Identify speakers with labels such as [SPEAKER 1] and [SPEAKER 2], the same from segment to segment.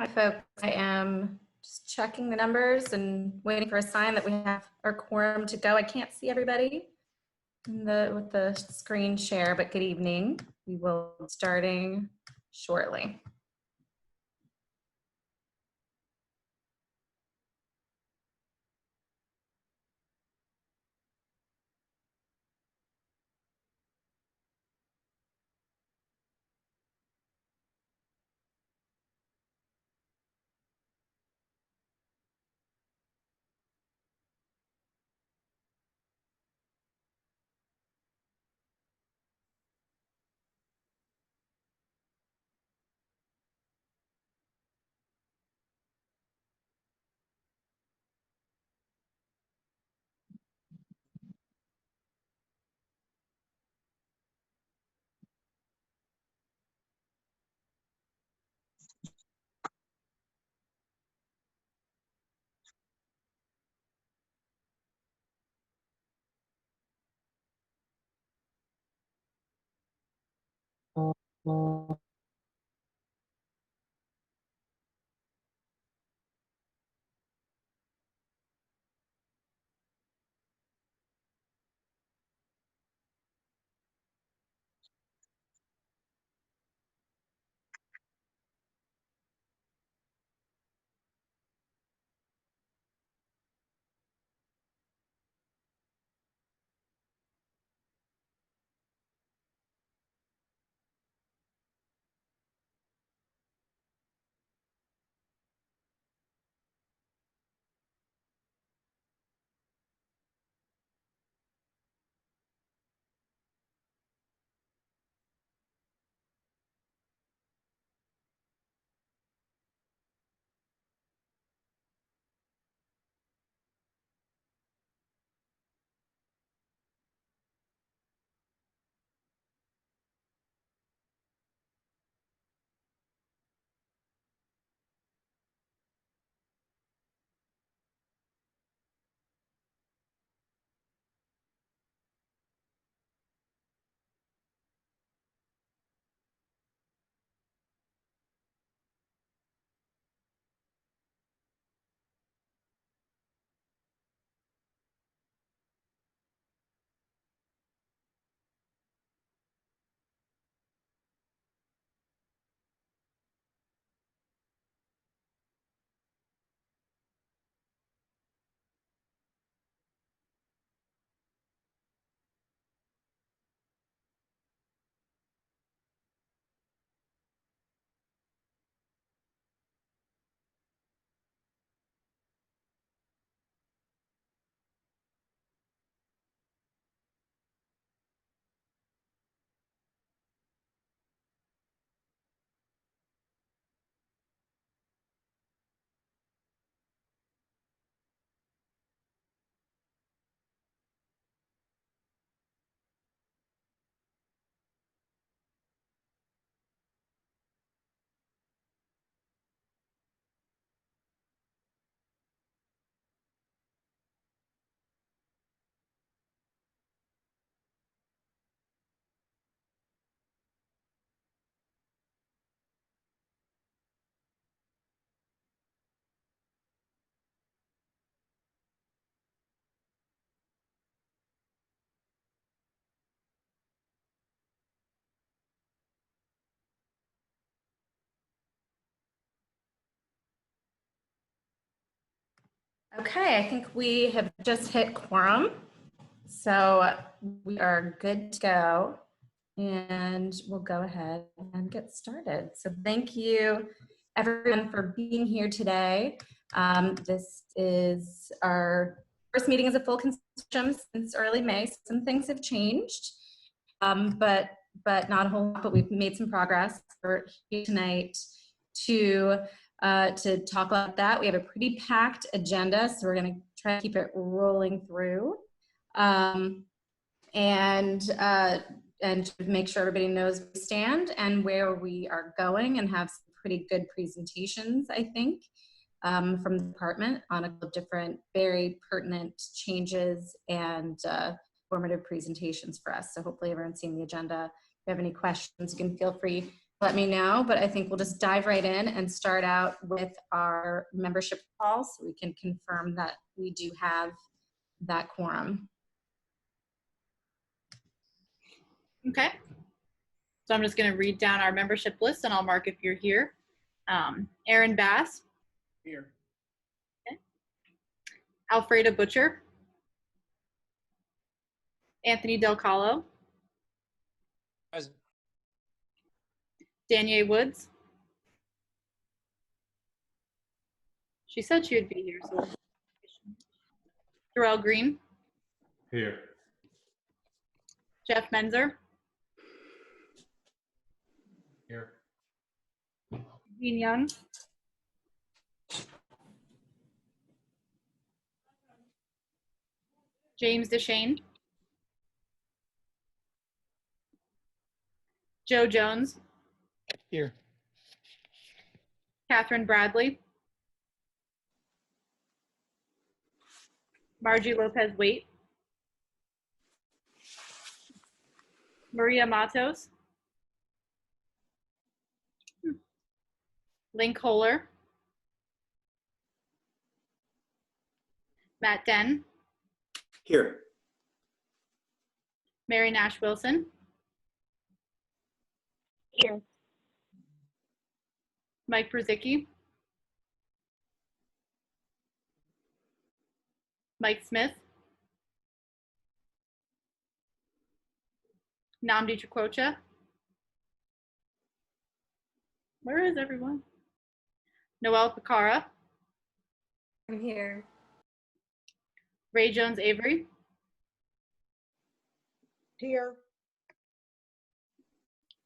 [SPEAKER 1] Hi, folks. I am just checking the numbers and waiting for a sign that we have our quorum to go. I can't see everybody with the screen share, but good evening. We will be starting shortly. Okay, I think we have just hit quorum. So we are good to go, and we'll go ahead and get started. So thank you, everyone, for being here today. This is our first meeting as a full consortium since early May. Some things have changed, but not a whole lot. But we've made some progress. We're here tonight to talk about that. We have a pretty packed agenda, so we're going to try to keep it rolling through. And make sure everybody knows where we stand and where we are going, and have some pretty good presentations, I think, from the department on a couple of different very pertinent changes and formative presentations for us. So hopefully everyone's seeing the agenda. If you have any questions, you can feel free let me know, but I think we'll just dive right in and start out with our membership call so we can confirm that we do have that quorum.
[SPEAKER 2] Okay. So I'm just going to read down our membership list and I'll mark if you're here. Aaron Bass.
[SPEAKER 3] Here.
[SPEAKER 2] Okay. Alfreda Butcher. Anthony Del Calo.
[SPEAKER 3] Present.
[SPEAKER 2] Danielle Woods. She said she would be here. So. Darrell Green.
[SPEAKER 3] Here.
[SPEAKER 2] Jeff Menzer.
[SPEAKER 3] Here.
[SPEAKER 2] Dean Young. James DeShane. Joe Jones.
[SPEAKER 3] Here.
[SPEAKER 2] Catherine Bradley. Margie Lopez Waite. Maria Matos. Link Kohler. Matt Den.
[SPEAKER 3] Here.
[SPEAKER 2] Mary Nash Wilson.
[SPEAKER 4] Here.
[SPEAKER 2] Mike Brzezinski. Mike Smith. Namdi Chukwocha. Where is everyone? Noel Picara.
[SPEAKER 4] I'm here.
[SPEAKER 2] Ray Jones Avery.
[SPEAKER 4] Here.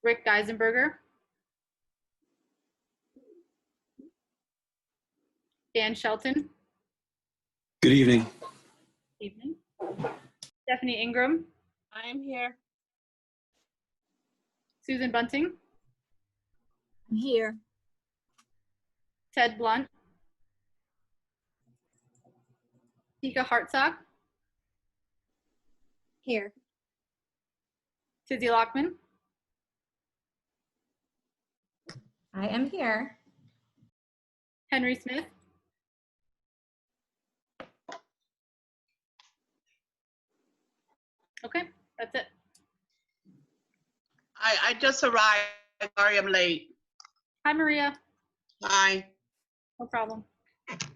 [SPEAKER 2] Rick Geisenberger. Dan Shelton.
[SPEAKER 5] Good evening.
[SPEAKER 2] Evening. Stephanie Ingram.
[SPEAKER 4] I'm here.
[SPEAKER 2] Susan Bunting.
[SPEAKER 4] I'm here.
[SPEAKER 2] Ted Blunt. Tika Hartsock.
[SPEAKER 4] Here.
[SPEAKER 2] Tizzy Lockman.
[SPEAKER 1] I am here.
[SPEAKER 2] Henry Smith. Okay, that's it.
[SPEAKER 6] I just arrived. Sorry I'm late.
[SPEAKER 2] Hi, Maria.
[SPEAKER 6] Hi.
[SPEAKER 2] No problem.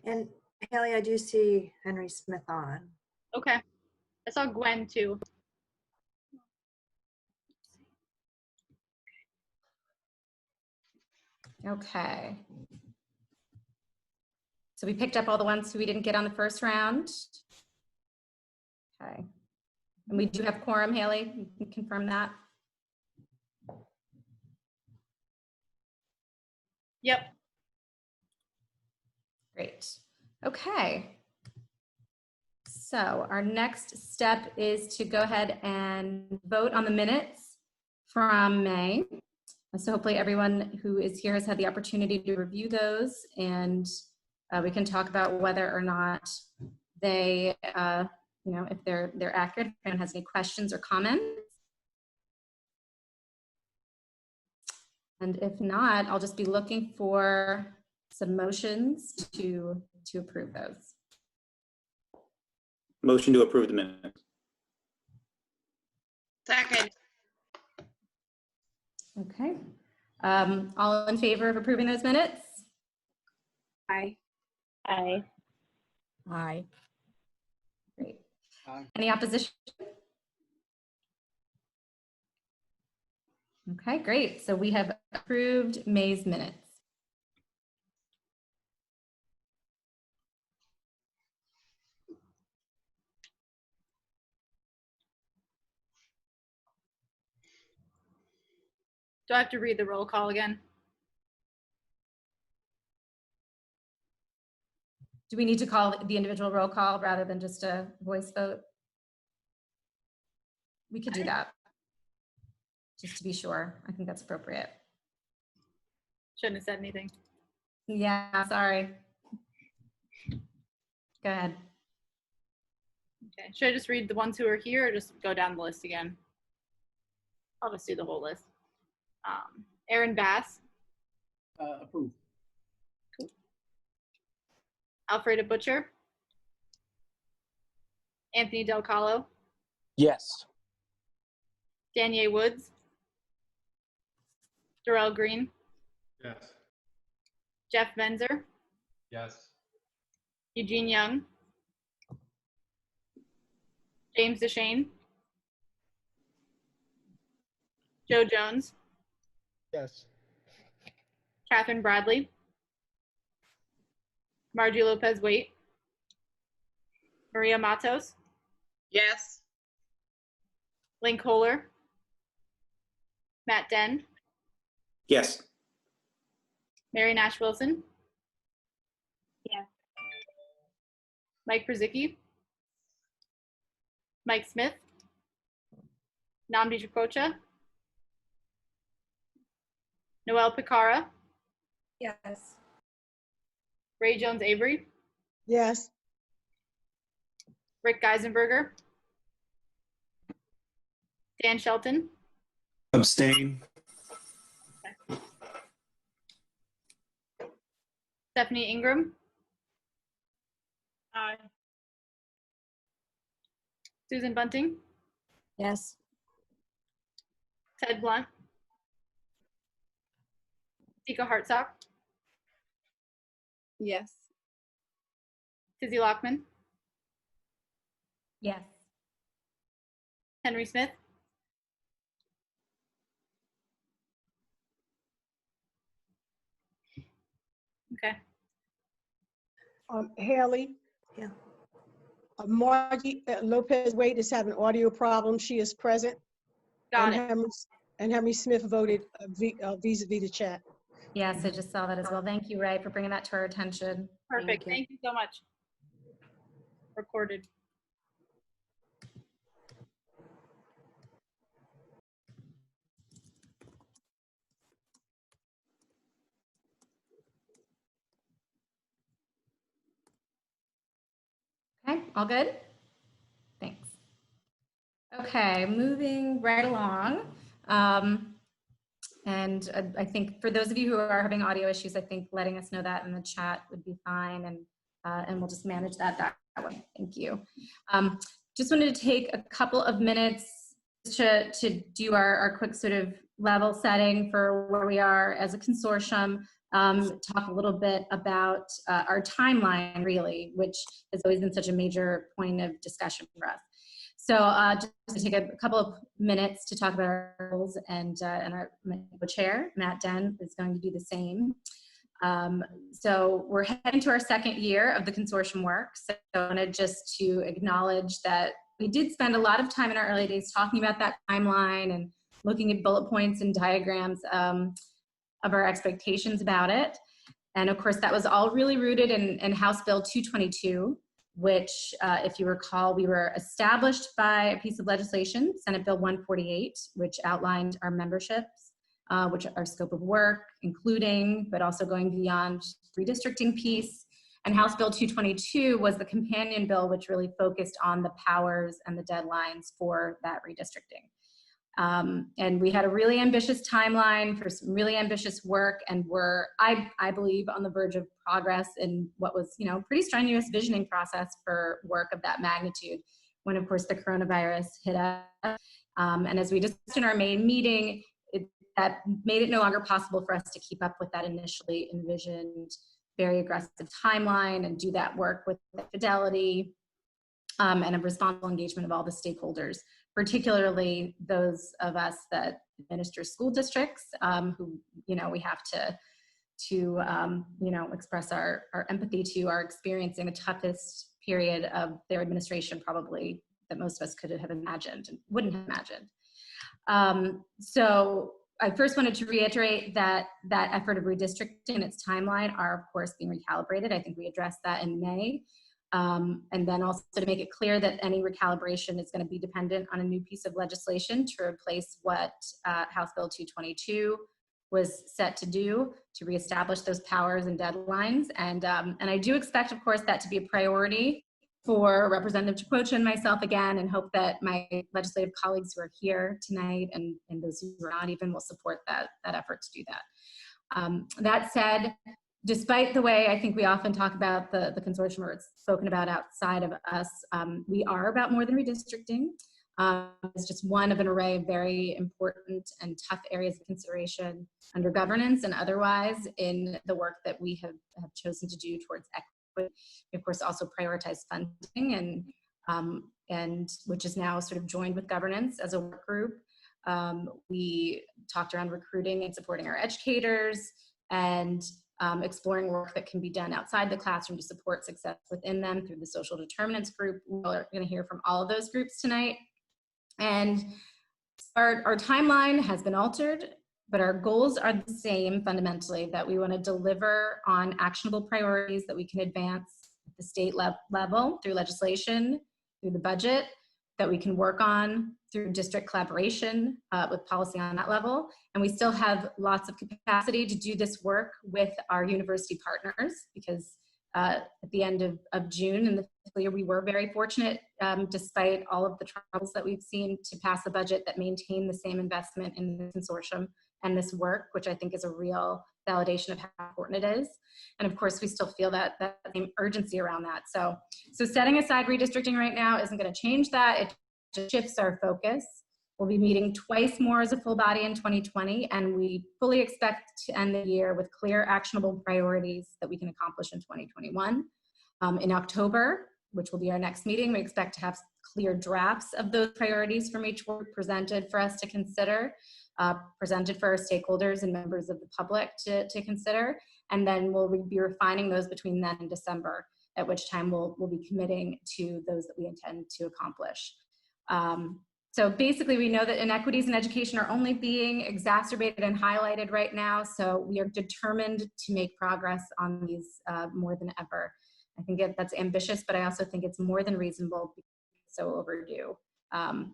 [SPEAKER 7] And Haley, I do see Henry Smith on.
[SPEAKER 2] Okay. I saw Gwen too.
[SPEAKER 1] Okay. So we picked up all the ones who we didn't get on the first round. Okay. And we do have quorum, Haley. You can confirm that.
[SPEAKER 2] Yep.
[SPEAKER 1] Great. Okay. So our next step is to go ahead and vote on the minutes from May. So hopefully everyone who is here has had the opportunity to review those, and we can talk about whether or not they, if they're accurate. If anyone has any questions or comments. And if not, I'll just be looking for some motions to approve those.
[SPEAKER 5] Motion to approve the minutes.
[SPEAKER 6] Second.
[SPEAKER 1] Okay. All in favor of approving those minutes?
[SPEAKER 4] Aye.
[SPEAKER 7] Aye.
[SPEAKER 4] Aye.
[SPEAKER 1] Great.
[SPEAKER 3] Aye.
[SPEAKER 1] Any opposition? Okay, great. So we have approved May's minutes.
[SPEAKER 2] Do I have to read the roll call again?
[SPEAKER 1] Do we need to call the individual roll call rather than just a voice vote? We could do that, just to be sure. I think that's appropriate.
[SPEAKER 2] Shouldn't have said anything.
[SPEAKER 1] Yeah, sorry. Go ahead.
[SPEAKER 2] Okay. Should I just read the ones who are here or just go down the list again? I'll just do the whole list. Aaron Bass,
[SPEAKER 3] Approved.
[SPEAKER 2] Alfreda Butcher, Anthony Del Calo,
[SPEAKER 8] Yes.
[SPEAKER 2] Danielle Woods, Darrell Green,
[SPEAKER 3] Yes.
[SPEAKER 2] Jeff Menzer,
[SPEAKER 3] Yes.
[SPEAKER 2] Eugene Young, James DeShane, Joe Jones,
[SPEAKER 3] Yes.
[SPEAKER 2] Catherine Bradley, Margie Lopez Waite, Maria Matos,
[SPEAKER 6] Yes.
[SPEAKER 2] Link Kohler, Matt Den,
[SPEAKER 5] Yes.
[SPEAKER 2] Mary Nash Wilson,
[SPEAKER 4] Yes.
[SPEAKER 2] Mike Brzicki, Mike Smith, Namdi Chakocha, Noel Picara,
[SPEAKER 7] Yes.
[SPEAKER 2] Ray Jones Avery,
[SPEAKER 4] Yes.
[SPEAKER 2] Rick Geisenberger, Dan Shelton,
[SPEAKER 5] Abstain.
[SPEAKER 2] Stephanie Ingram,
[SPEAKER 4] Aye.
[SPEAKER 2] Susan Bunting,
[SPEAKER 4] Yes.
[SPEAKER 2] Ted Blunt, Tika Hartsock,
[SPEAKER 4] Yes.
[SPEAKER 2] Tizzy Lockman,
[SPEAKER 1] Yes.
[SPEAKER 2] Henry Smith, okay,
[SPEAKER 9] Haley,
[SPEAKER 7] Yeah.
[SPEAKER 9] Margie Lopez Wade is having audio problems. She is present.
[SPEAKER 2] got
[SPEAKER 9] and
[SPEAKER 2] it.
[SPEAKER 9] Henry Smith voted vis-a-vis the chat.
[SPEAKER 1] Yes, I just saw that as well. Thank you, Ray, for bringing that to our attention.
[SPEAKER 2] Perfect,
[SPEAKER 7] you.
[SPEAKER 2] thank you so much. Recorded.
[SPEAKER 1] Okay, all good? Thanks. Okay, moving right along. And I think for those of you who are having audio issues, I think letting us know that in the chat would be fine, and we'll just manage that way. Thank you. Just wanted to take a couple of minutes to do our quick sort of level setting for where we are as a consortium, talk a little bit about our timeline, really, which has always been such a major point of discussion for us. So just to take a couple of minutes to talk about our goals, and our chair, Matt Den, is going to do the same. So we're heading to our second year of the consortium work. So I wanted just to acknowledge that we did spend a lot of time in our early days talking about that timeline and looking at bullet points and diagrams of our expectations about it. And of course, that was all really rooted in House Bill 222, which, if you recall, we were established by a piece of legislation, Senate Bill 148, which outlined our memberships, which our scope of work, including, but also going beyond redistricting piece. And House Bill 222 was the companion bill, which really focused on the powers and the deadlines for that redistricting. And we had a really ambitious timeline for some really ambitious work, and we're, I believe, on the verge of progress in what was, pretty strenuous visioning process for work of that magnitude, when of course the coronavirus hit us. And as we discussed in our main meeting, that made it no longer possible for us to keep up with that initially envisioned very aggressive timeline and do that work with fidelity, and a responsible engagement of all the stakeholders, particularly those of us that administer school districts, who, we have to express our empathy to, are experiencing the toughest period of their administration probably that most of us could have imagined and wouldn't have imagined. So I first wanted to reiterate that that effort of redistricting and its timeline are, of course, being recalibrated. I think we addressed that in May. And then also to make it clear that any recalibration is going to be dependent on a new piece of legislation to replace what House Bill 222 was set to do, to reestablish those powers and deadlines. And I do expect, of course, that to be a priority for Representative Chicocha and myself again, and hope that my legislative colleagues who are here tonight and those who are not even will support that effort to do that. That said, despite the way I think we often talk about the consortium, or it's spoken about outside of us, we are about more than redistricting. It's just one of an array of very important and tough areas of consideration under governance and otherwise in the work that we have chosen to do towards equity. We, of course, also prioritize funding and which is now sort of joined with governance as a work group. We talked around recruiting and supporting our educators and exploring work that can be done outside the classroom to support success within them through the social determinants group. We're going to hear from all of those groups tonight. And our timeline has been altered, but our goals are the same fundamentally, that we want to deliver on actionable priorities that we can advance at the state level through legislation, through the budget, that we can work on through district collaboration with policy on that level. And we still have lots of capacity to do this work with our university partners, because at the end of June in the fiscal year, we were very fortunate, despite all of the troubles that we've seen, to pass a budget that maintained the same investment in the consortium and this work, which I think is a real validation of how important it is. And of course, we still feel that same urgency around that. So setting aside redistricting right now isn't going to change that. It just shifts our focus. We'll be meeting twice more as a full body in 2020, and we fully expect to end the year with clear, actionable priorities that we can accomplish in 2021. In October, which will be our next meeting, we expect to have clear drafts of those priorities from each work presented for us to consider, presented for our stakeholders and members of the public to consider, and then we'll be refining those between then and December, at which time we'll be committing to those that we intend to accomplish. So basically, we know that inequities in education are only being exacerbated and highlighted right now, so we are determined to make progress on these more than ever. I think that's ambitious, but I also think it's more than reasonable, because it's so overdue. And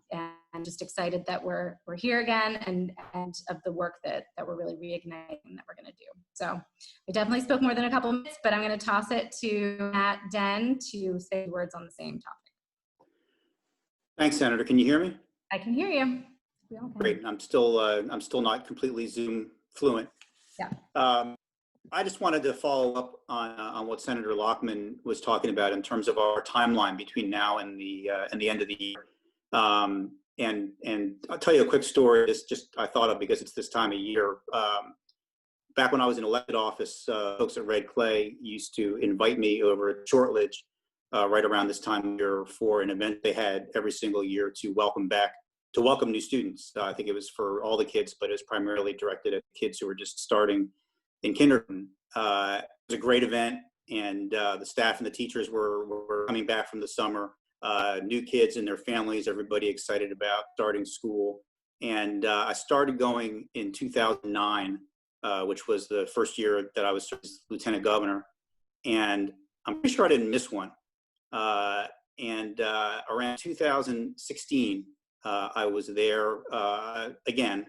[SPEAKER 1] I'm just excited that we're here again, and of the work that we're really reigniting that we're going to do. So we definitely spoke more than a couple minutes, but I'm going to toss it to Matt Den to say words on the same topic.
[SPEAKER 5] Thanks, Senator. Can you hear me?
[SPEAKER 1] I can hear you.
[SPEAKER 5] Great. I'm still not completely Zoom fluent.
[SPEAKER 1] Yeah.
[SPEAKER 5] I just wanted to follow up on what Senator Lockman was talking about in terms of our timeline between now and the end of the year. And I'll tell you a quick story. This just I thought of because it's this time of year. Back when I was in elected office, folks at Red Clay used to invite me over at Shortledge right around this time of year for an event they had every single year to welcome new students. I think it was for all the kids, but it was primarily directed at kids who were just starting in kindergarten. It was a great event, and the staff and the teachers were coming back from the summer. New kids and their families, everybody excited about starting school. And I started going in 2009, which was the first year that I was lieutenant governor. And I'm pretty sure I didn't miss one. And around 2016, I was there again.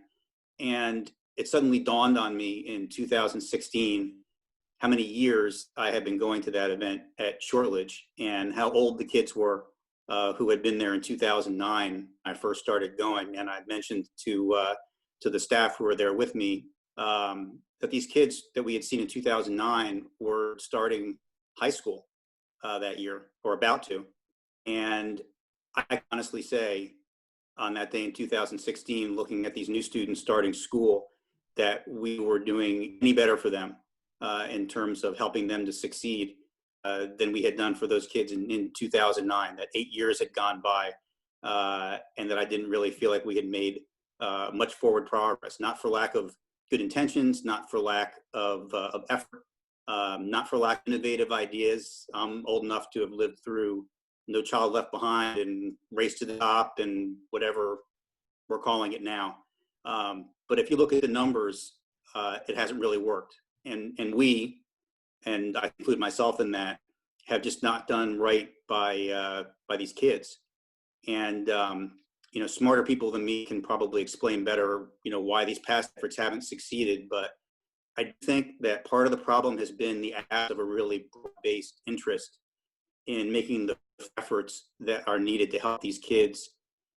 [SPEAKER 5] And it suddenly dawned on me in 2016 how many years I had been going to that event at Shortledge and how old the kids were who had been there in 2009 when I first started going. And I mentioned to the staff who were there with me that these kids that we had seen in 2009 were starting high school that year, or about to. And I can honestly say, on that day in 2016, looking at these new students starting school, that we were doing any better for them in terms of helping them to succeed than we had done for those kids in 2009. That 8 years had gone by, and that I didn't really feel like we had made much forward progress, not for lack of good intentions, not for lack of effort, not for lack of innovative ideas. I'm old enough to have lived through No Child Left Behind and Race to the Top and whatever we're calling it now. But if you look at the numbers, it hasn't really worked. And we, and I include myself in that, have just not done right by these kids. And smarter people than me can probably explain better, why these past efforts haven't succeeded. But I think that part of the problem has been the absence of a really broad-based interest in making the efforts that are needed to help these kids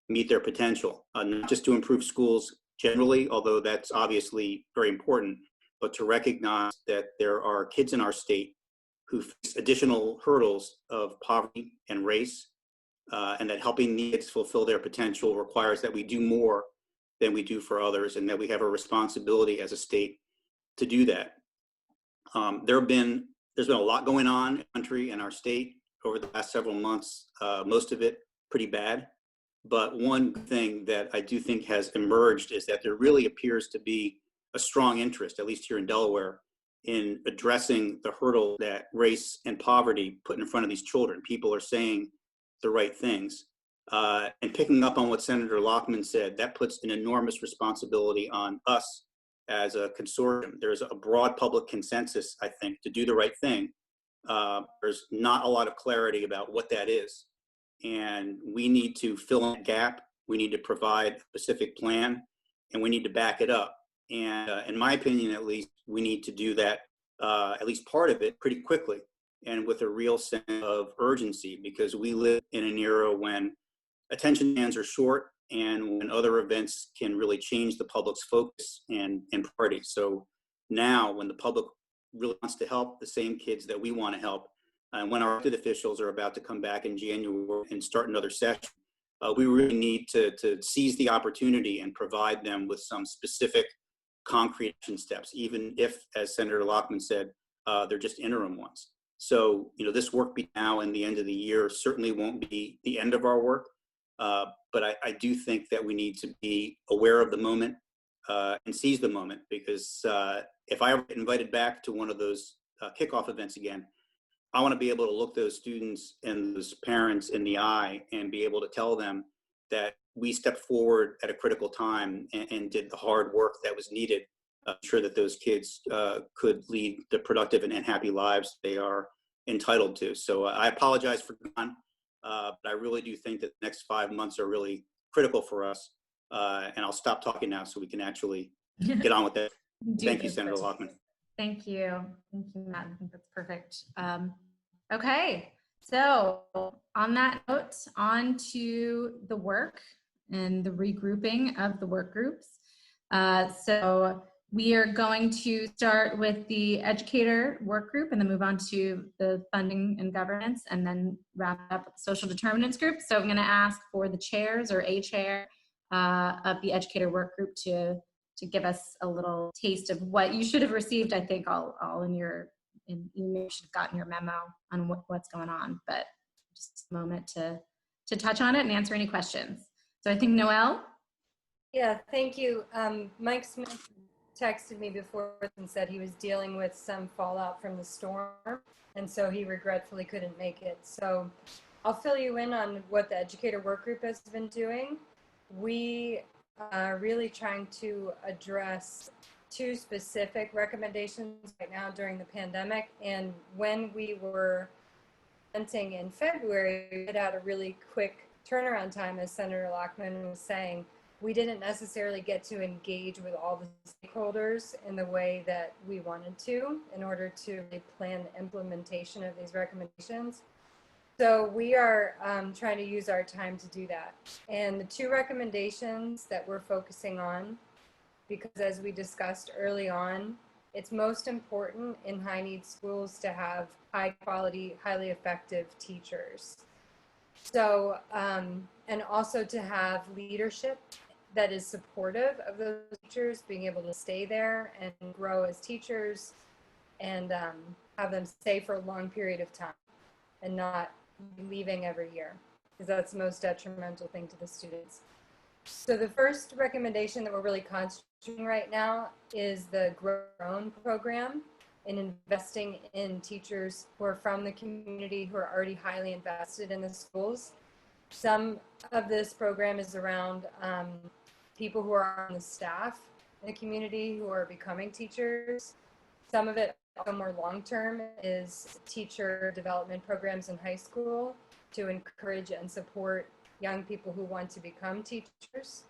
[SPEAKER 5] meet their potential, not just to improve schools generally, although that's obviously very important, but to recognize that there are kids in our state who face additional hurdles of poverty and race, and that helping kids fulfill their potential requires that we do more than we do for others, and that we have a responsibility as a state to do that. There's been a lot going on in the country and our state over the last several months, most of it pretty bad. But one thing that I do think has emerged is that there really appears to be a strong interest, at least here in Delaware, in addressing the hurdle that race and poverty put in front of these children. People are saying the right things. And picking up on what Senator Lockman said, that puts an enormous responsibility on us as a consortium. There's a broad public consensus, I think, to do the right thing. There's not a lot of clarity about what that is. And we need to fill in that gap. We need to provide a specific plan, and we need to back it up. And in my opinion, at least, we need to do that, at least part of it, pretty quickly and with a real sense of urgency, because we live in an era when attention spans are short and when other events can really change the public's focus and priority. So now, when the public really wants to help the same kids that we want to help, and when our elected officials are about to come back in January and start another session, we really need to seize the opportunity and provide them with some specific concrete action steps, even if, as Senator Lockman said, they're just interim ones. So, this work between now and the end of the year certainly won't be the end of our work, but I do think that we need to be aware of the moment and seize the moment, because if I ever get invited back to one of those kickoff events again, I want to be able to look those students and those parents in the eye and be able to tell them that we stepped forward at a critical time and did the hard work that was needed to ensure that those kids could lead the productive and happy lives they are entitled to. So I apologize for John, but I really do think that the next 5 months are really critical for us. And I'll stop talking now so we can actually get on with that. Thank you, Senator Lockman.
[SPEAKER 1] Thank you. Thank you, Matt. I think that's perfect. Okay, so on that note, on to the work and the regrouping of the work groups. So we are going to start with the educator work group and then move on to the funding and governance, and then wrap up with the social determinants group. So I'm going to ask for the chairs or a chair of the educator work group to give us a little taste of what you should have received. I think all in your email. You should have gotten your memo on what's going on, but just a moment to touch on it and answer any questions. So I think Noelle.
[SPEAKER 8] Yeah, thank you. Mike Smith texted me before and said he was dealing with some fallout from the storm, and so he regretfully couldn't make it. So I'll fill you in on what the educator work group has been doing. We are really trying to address 2 specific recommendations right now during the pandemic. And when we were presenting in February, we had a really quick turnaround time, as Senator Lockman was saying. We didn't necessarily get to engage with all the stakeholders in the way that we wanted to in order to really plan the implementation of these recommendations. So we are trying to use our time to do that. And the 2 recommendations that we're focusing on, because as we discussed early on, it's most important in high need schools to have high quality, highly effective teachers. So, and also to have leadership that is supportive of those teachers, being able to stay there and grow as teachers, and have them stay for a long period of time and not leaving every year, because that's the most detrimental thing to the students. So the first recommendation that we're really concentrating right now is the Grow Your Own program, and investing in teachers who are from the community, who are already highly invested in the schools. Some of this program is around people who are on the staff in the community who are becoming teachers. Some of it, more long-term, is teacher development programs in high school to encourage and support young people who want to become teachers.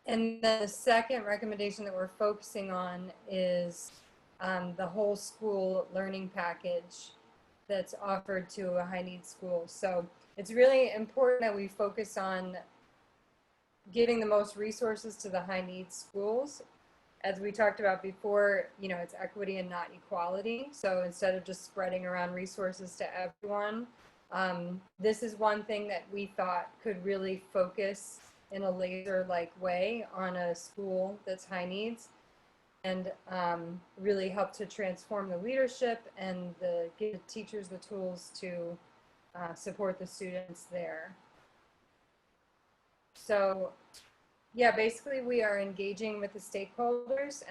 [SPEAKER 8] And then the second recommendation that we're focusing on is the whole school learning package, that's offered to a high needs school. So it's really important that we focus on giving the most resources to the high needs schools. As we talked about before, you know, it's equity and not equality. So instead of just spreading around resources to everyone, this is one thing that we thought could really focus in a laser-like way on a school that's high needs, and really help to transform the leadership and give the teachers the tools to support the students there. So yeah, basically we are engaging with the stakeholders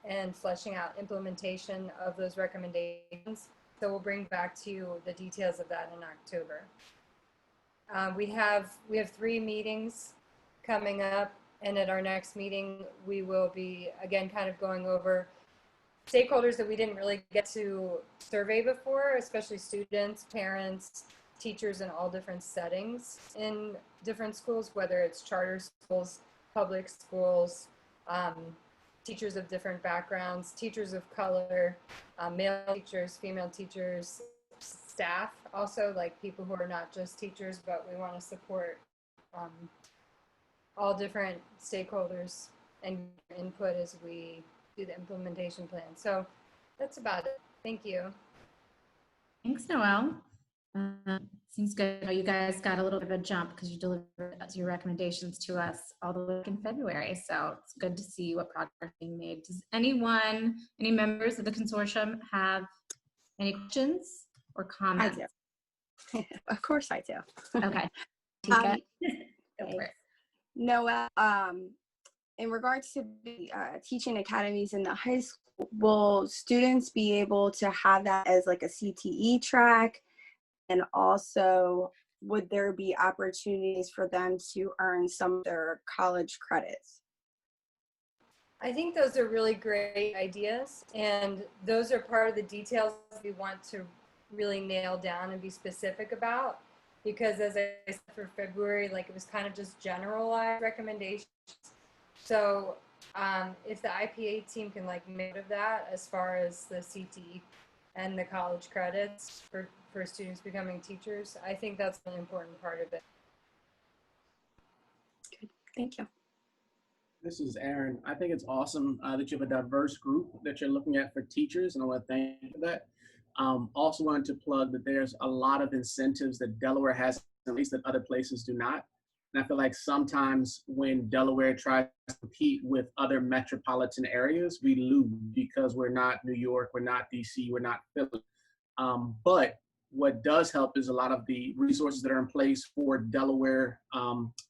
[SPEAKER 8] and fleshing out implementation of those recommendations. So we'll bring back to you the details of that in October. We have 3 meetings coming up, and at our next meeting, we will be again kind of going over stakeholders that we didn't really get to survey before, especially students, parents, teachers in all different settings in different schools, whether it's charter schools, public schools, teachers of different backgrounds, teachers of color, male teachers, female teachers, staff, also like people who are not just teachers, but we want to support all different stakeholders and input as we do the implementation plan. So that's about it. Thank you.
[SPEAKER 1] Thanks, Noelle. Seems good. I know you guys got a little bit of a jump because you delivered your recommendations to us all the way in February. So it's good to see what progress is being made. Does any members of the consortium have any questions or comments?
[SPEAKER 10] I do. Of course I do.
[SPEAKER 1] Okay. Tika, go for it.
[SPEAKER 10] Noelle, in regards to the teaching academies in the high school, will students be able to have that as like a CTE track? And also, would there be opportunities for them to earn some of their college credits?
[SPEAKER 8] I think those are really great ideas, and those are part of the details we want to really nail down and be specific about, because as I said for February, like it was kind of just generalized recommendations. So if the IPA team can like make note of that as far as the CTE and the college credits for students becoming teachers, I think that's an important part of it.
[SPEAKER 10] Good. Thank you.
[SPEAKER 3] This is Aaron. I think it's awesome that you have a diverse group that you're looking at for teachers, and I want to thank you for that. Also wanted to plug that there's a lot of incentives that Delaware has in place that other places do not. And I feel like sometimes when Delaware tries to compete with other metropolitan areas, we lose because we're not New York, we're not DC, we're not Philly. But what does help is a lot of the resources that are in place for Delaware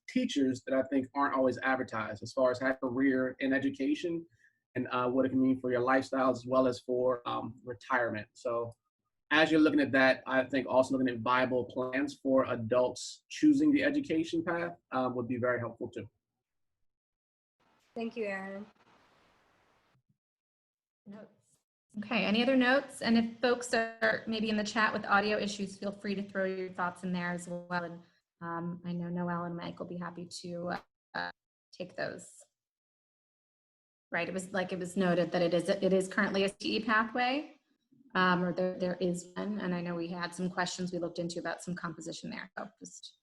[SPEAKER 3] teachers that I think aren't always advertised, as far as having a career in education and what it can mean for your lifestyle as well as for retirement. So as you're looking at that, I think also looking at viable plans for adults choosing the education path would be very helpful too.
[SPEAKER 8] Thank you, Aaron.
[SPEAKER 1] Notes. Okay, any other notes? And if folks are maybe in the chat with audio issues, feel free to throw your thoughts in there as well. And I know Noelle and Mike will be happy to take those. Right, it was noted that it is currently a CE pathway, or there is one, and I know we had some questions we looked into about some composition there. So just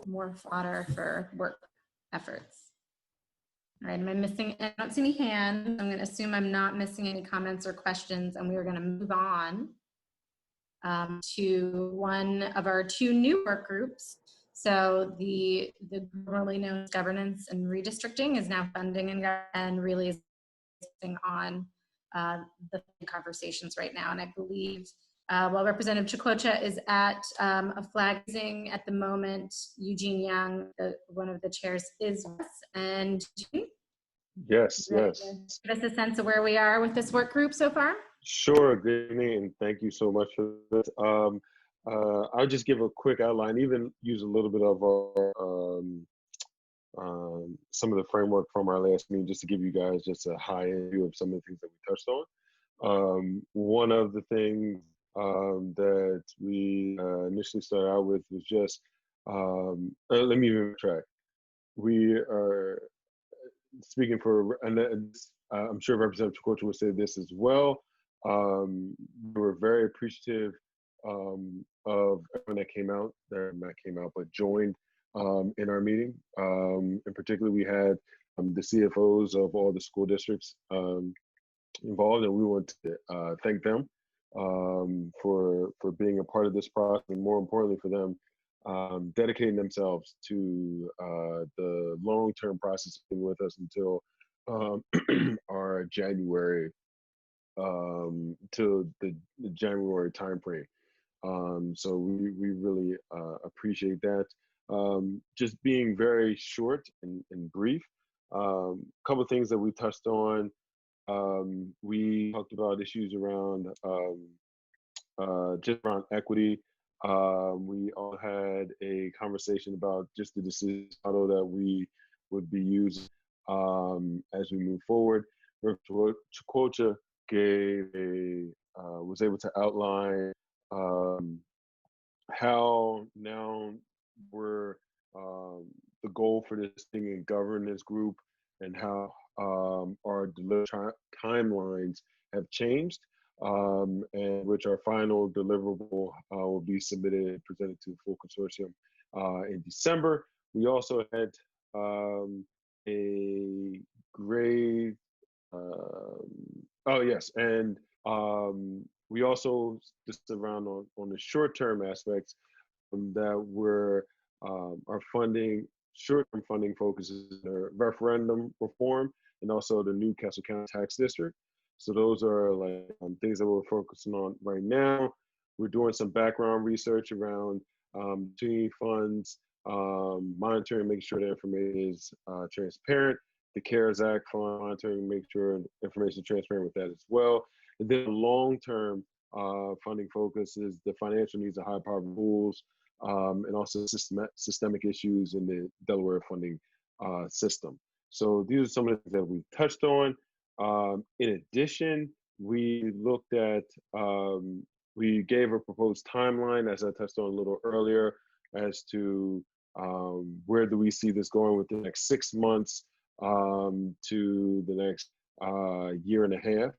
[SPEAKER 1] more fodder for work efforts. All right, I don't see any hands. I'm going to assume I'm not missing any comments or questions, and we are going to move on to one of our 2 new work groups. So the formerly known as governance and redistricting is now funding and really is on the conversations right now. And I believe while Representative Chikwocha is at a flag raising at the moment, Eugene Young, one of the chairs, is with us. And
[SPEAKER 11] yes.
[SPEAKER 1] give us a sense of where we are with this work group so far.
[SPEAKER 11] Sure, good evening, and thank you so much for this. I'll just give a quick outline, even use a little bit of our, some of the framework from our last meeting, just to give you guys just a high view of some of the things that we touched on. One of the things that we initially started out with was just, let me even track. We are speaking for, and I'm sure Representative Chikwocha would say this as well. We're very appreciative of everyone that came out, that not came out, but joined in our meeting. In particular, we had the CFOs of all the school districts involved, and we want to thank them for being a part of this process, and more importantly for them dedicating themselves to the long-term process, being with us until our January, till the January timeframe. So we really appreciate that. Just being very short and brief. Couple of things that we touched on. We talked about issues around just around equity. We all had a conversation about just the decision model that we would be using as we move forward. Chukwucha was able to outline how now we're the goal for this thing in governance group, and how our delivery timelines have changed, and which our final deliverable will be submitted and presented to the full consortium in December. We also had a great, oh yes, and we also just around on the short-term aspects that we're our funding, short-term funding focuses on referendum reform and also the new Castle County Tax District. So those are like things that we're focusing on right now. We're doing some background research around tuning funds, monitoring, making sure the information is transparent. The CARES Act fund, monitoring, make sure information is transparent with that as well. And then long-term funding focus is the financial needs of high-powered schools, and also systemic issues in the Delaware funding system. So these are some of the things that we touched on. In addition, we looked at, we gave a proposed timeline, as I touched on a little earlier, as to where do we see this going with the next 6 months to the next year and a half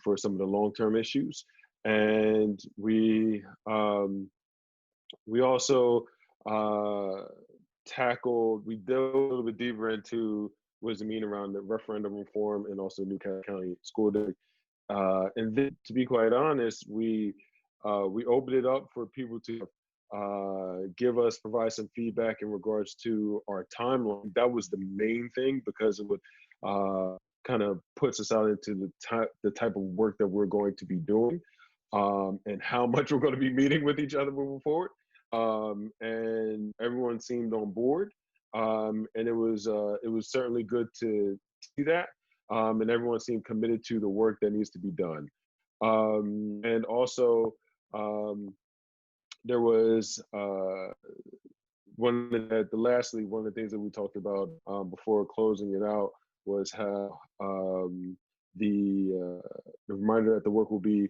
[SPEAKER 11] for some of the long-term issues. And we also we delved a little bit deeper into what does it mean around the referendum reform and also New County School District. And then, to be quite honest, we opened it up for people to provide some feedback in regards to our timeline. That was the main thing, because it would kind of puts us out into the type of work that we're going to be doing, and how much we're going to be meeting with each other moving forward. And everyone seemed on board, and it was certainly good to see that, and everyone seemed committed to the work that needs to be done. And also, there was one of the things that we talked about before closing it out was how the reminder that the work will be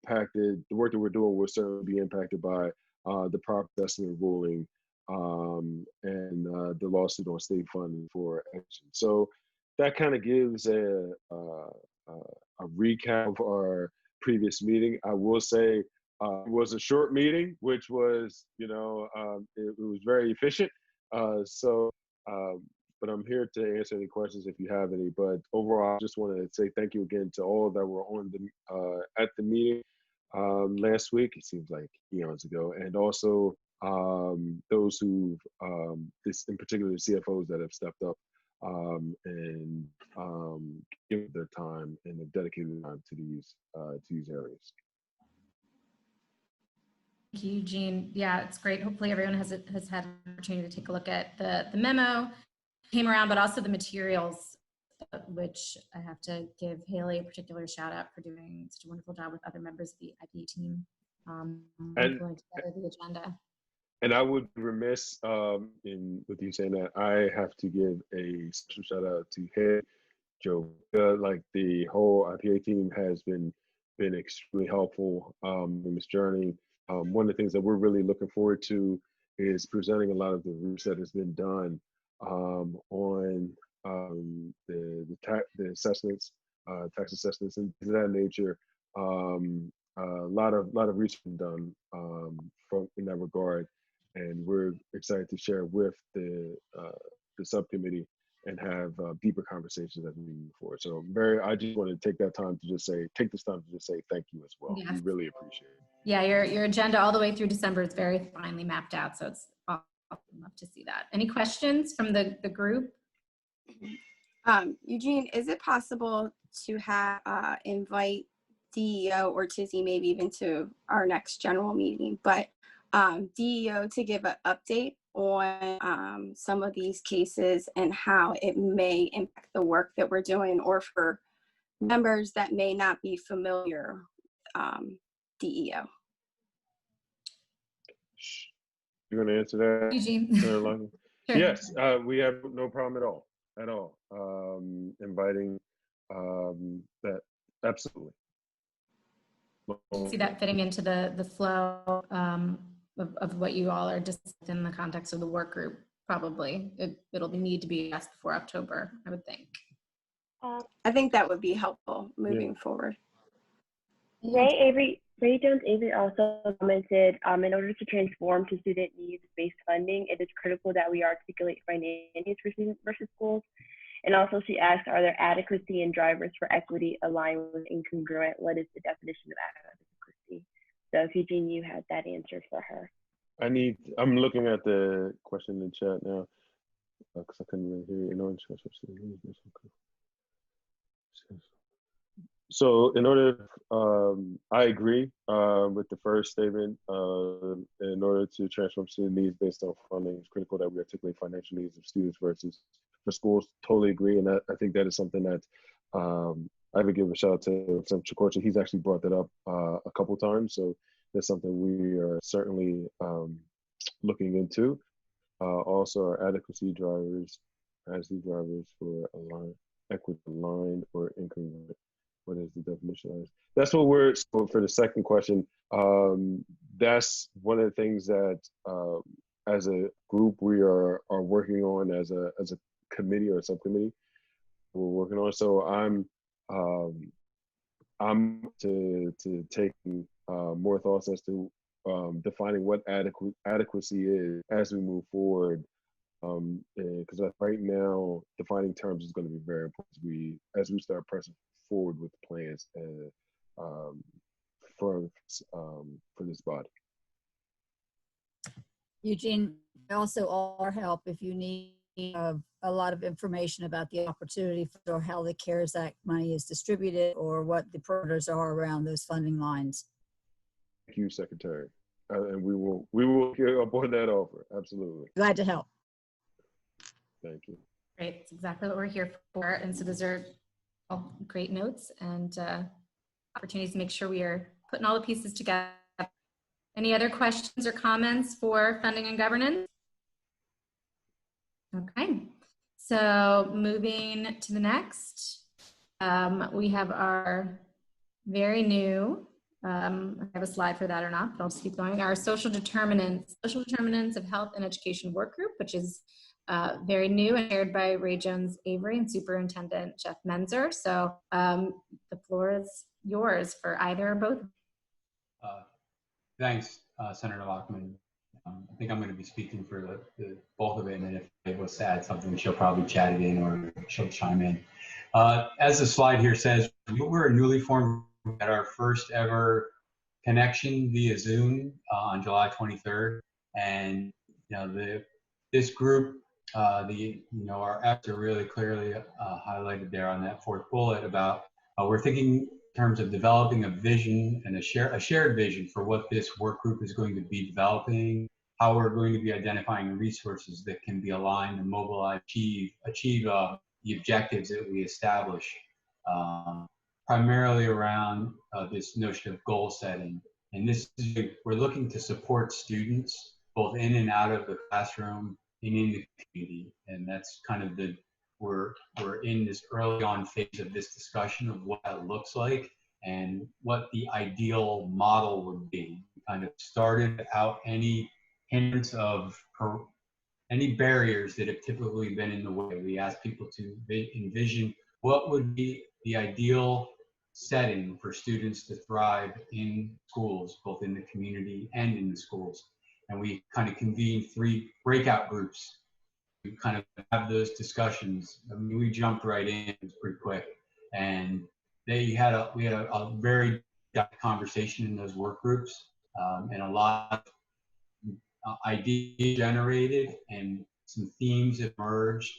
[SPEAKER 11] impacted, the work that we're doing will certainly be impacted by the property assessment ruling and the lawsuit on state funding for action. So that kind of gives a recap of our previous meeting. I will say it was a short meeting, which was, it was very efficient. But I'm here to answer any questions if you have any. But overall, I just want to say thank you again to all that were on at the meeting last week. It seems like eons ago, and also those who, in particular, the CFOs that have stepped up and given their time and have dedicated time to these areas.
[SPEAKER 1] Thank you, Eugene. Yeah, it's great. Hopefully everyone has had an opportunity to take a look at the memo came around, but also the materials, which I have to give Haley a particular shout out for doing such a wonderful job with other members of the IPA team pulling together the agenda.
[SPEAKER 11] And I would be remiss with you saying that. I have to give a special shout out to Head Joe. Like the whole IPA team has been extremely helpful in this journey. One of the things that we're really looking forward to is presenting a lot of the research that has been done on the assessments, tax assessments, and things of that nature a lot of research done from in that regard, and we're excited to share with the subcommittee and have deeper conversations as we move forward. So I just want to take this time to just say thank you as well.
[SPEAKER 1] Yes.
[SPEAKER 11] We really appreciate it.
[SPEAKER 1] Yeah, your agenda all the way through December is very finely mapped out, so it's awesome. Love to see that. Any questions from the group?
[SPEAKER 10] Eugene, is it possible to have invite DEO or Tizzy maybe even to our next general meeting, but DEO to give an update on some of these cases and how it may impact the work that we're doing, or for members that may not be familiar DEO?
[SPEAKER 11] You want to answer that,
[SPEAKER 1] Eugene?
[SPEAKER 11] Senator Lockton?
[SPEAKER 1] Sure.
[SPEAKER 11] Yes, we have no problem at all. Inviting that, absolutely.
[SPEAKER 1] See that fitting into the flow of what you all are just in the context of the work group. Probably it'll need to be asked before October, I would think.
[SPEAKER 10] I think that would be helpful moving forward.
[SPEAKER 12] Ray Jones Avery also commented, in order to transform to student needs-based funding, it is critical that we articulate financials for students versus schools. And also she asked, are there adequacy and drivers for equity aligned with incongruent? What is the definition of adequacy? So if Eugene, you had that answer for her.
[SPEAKER 11] I'm looking at the question in the chat now, because I couldn't really hear you. So in order, I agree with the first statement. In order to transform student needs based on funding, it's critical that we articulate financial needs of students versus for schools. Totally agree, and I think that is something that I would give a shout out to Senator Consortium. He's actually brought that up a couple times, so that's something we are certainly looking into. Also, our adequacy drivers for equity aligned or incongruent. What is the definition of this? That's what we're, so for the second question, that's one of the things that as a group we are working on as a committee or a subcommittee we're working on. So I'm to taking more thoughts as to defining what adequacy is as we move forward. Because right now defining terms is going to be very important as we start pressing forward with plans for this body.
[SPEAKER 4] Eugene, also our help if you need a lot of information about the opportunity or how the CARES Act money is distributed or what the parameters are around those funding lines.
[SPEAKER 11] Thank you, Secretary, and we will get aboard that offer. Absolutely.
[SPEAKER 4] Glad to help.
[SPEAKER 1] Thank you. Great, that's exactly what we're here for. And so those are all great notes and opportunities to make sure we are putting all the pieces together. Any other questions or comments for funding and governance? Okay, so moving to the next, we have our very new, I have a slide for that or not, but I'll just keep going. Our social determinants of health and education work group, which is very new and chaired by Ray Jones Avery and Superintendent Jeff Menzer. So the floor is yours for either or both.
[SPEAKER 13] Thanks, Senator Lockman. I think I'm going to be speaking for the both of it, and if it was to add something, she'll probably chat it in or she'll chime in. As the slide here says, we're a newly formed, at our first ever connection via Zoom on July 23rd, and this group, our efforts are really clearly highlighted there on that fourth bullet about we're thinking in terms of developing a vision and a shared vision for what this work group is going to be developing, how we're going to be identifying resources that can be aligned and mobilize, achieve the objectives that we establish, primarily around this notion of goal setting. And we're looking to support students both in and out of the classroom and in the community. And that's kind of we're in this early on phase of this discussion of what that looks like and what the ideal model would be. We kind of started out any hindrance of any barriers that have typically been in the way. We asked people to envision what would be the ideal setting for students to thrive in schools, both in the community and in the schools. And we kind of convened 3 breakout groups to kind of have those discussions. I mean, we jumped right in, it was pretty quick. And we had a very depth conversation in those work groups, and a lot of ideas generated and some themes emerged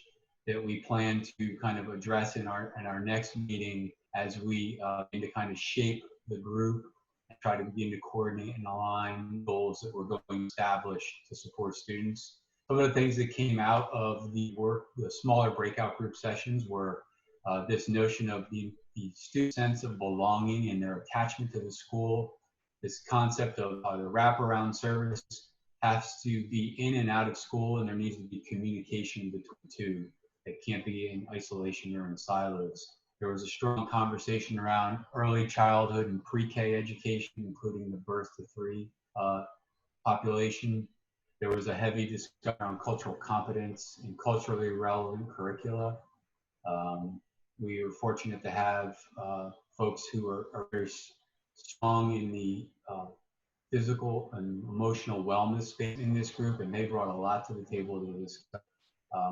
[SPEAKER 13] that we plan to kind of address in our next meeting as we begin to kind of shape the group and try to begin to coordinate and align goals that we're going to establish to support students. Some of the things that came out of the smaller breakout group sessions were this notion of the student sense of belonging and their attachment to the school, this concept of the wraparound service has to be in and out of school, and there needs to be communication between two. It can't be in isolation or in silos. There was a strong conversation around early childhood and pre-K education, including the birth to 3 population. There was a heavy discussion on cultural competence and culturally relevant curricula. We were fortunate to have folks who are very strong in the physical and emotional wellness space in this group, and they brought a lot to the table to discuss.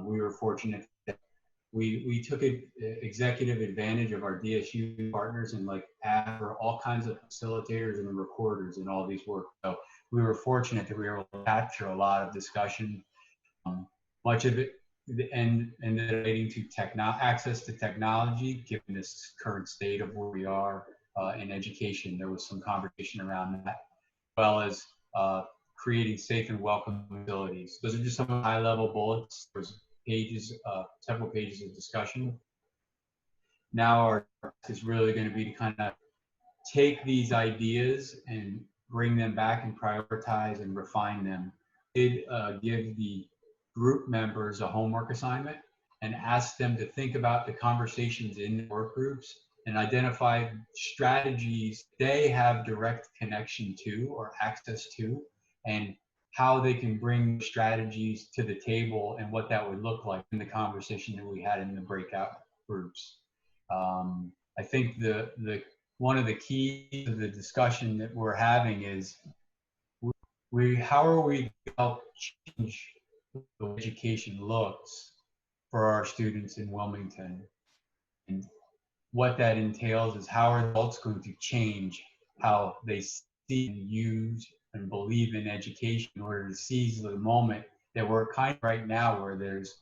[SPEAKER 13] We were fortunate that we took executive advantage of our DSU partners and asked for all kinds of facilitators and recorders in all these work. So we were fortunate that we were able to capture a lot of discussion. Much of it ended relating to access to technology, given this current state of where we are in education. There was some conversation around that, as well as creating safe and welcome facilities. Those are just some high-level bullets. There's several pages of discussion. Now our task is really going to be to kind of take these ideas and bring them back and prioritize and refine them. Did give the group members a homework assignment and ask them to think about the conversations in the work groups and identify strategies they have direct connection to or access to, and how they can bring strategies to the table and what that would look like in the conversation that we had in the breakout groups. I think one of the keys of the discussion that we're having is how are we to help change the way education looks for our students in Wilmington? And what that entails is how are adults going to change how they see and use and believe in education in order to seize the moment that we're kind of right now, where there's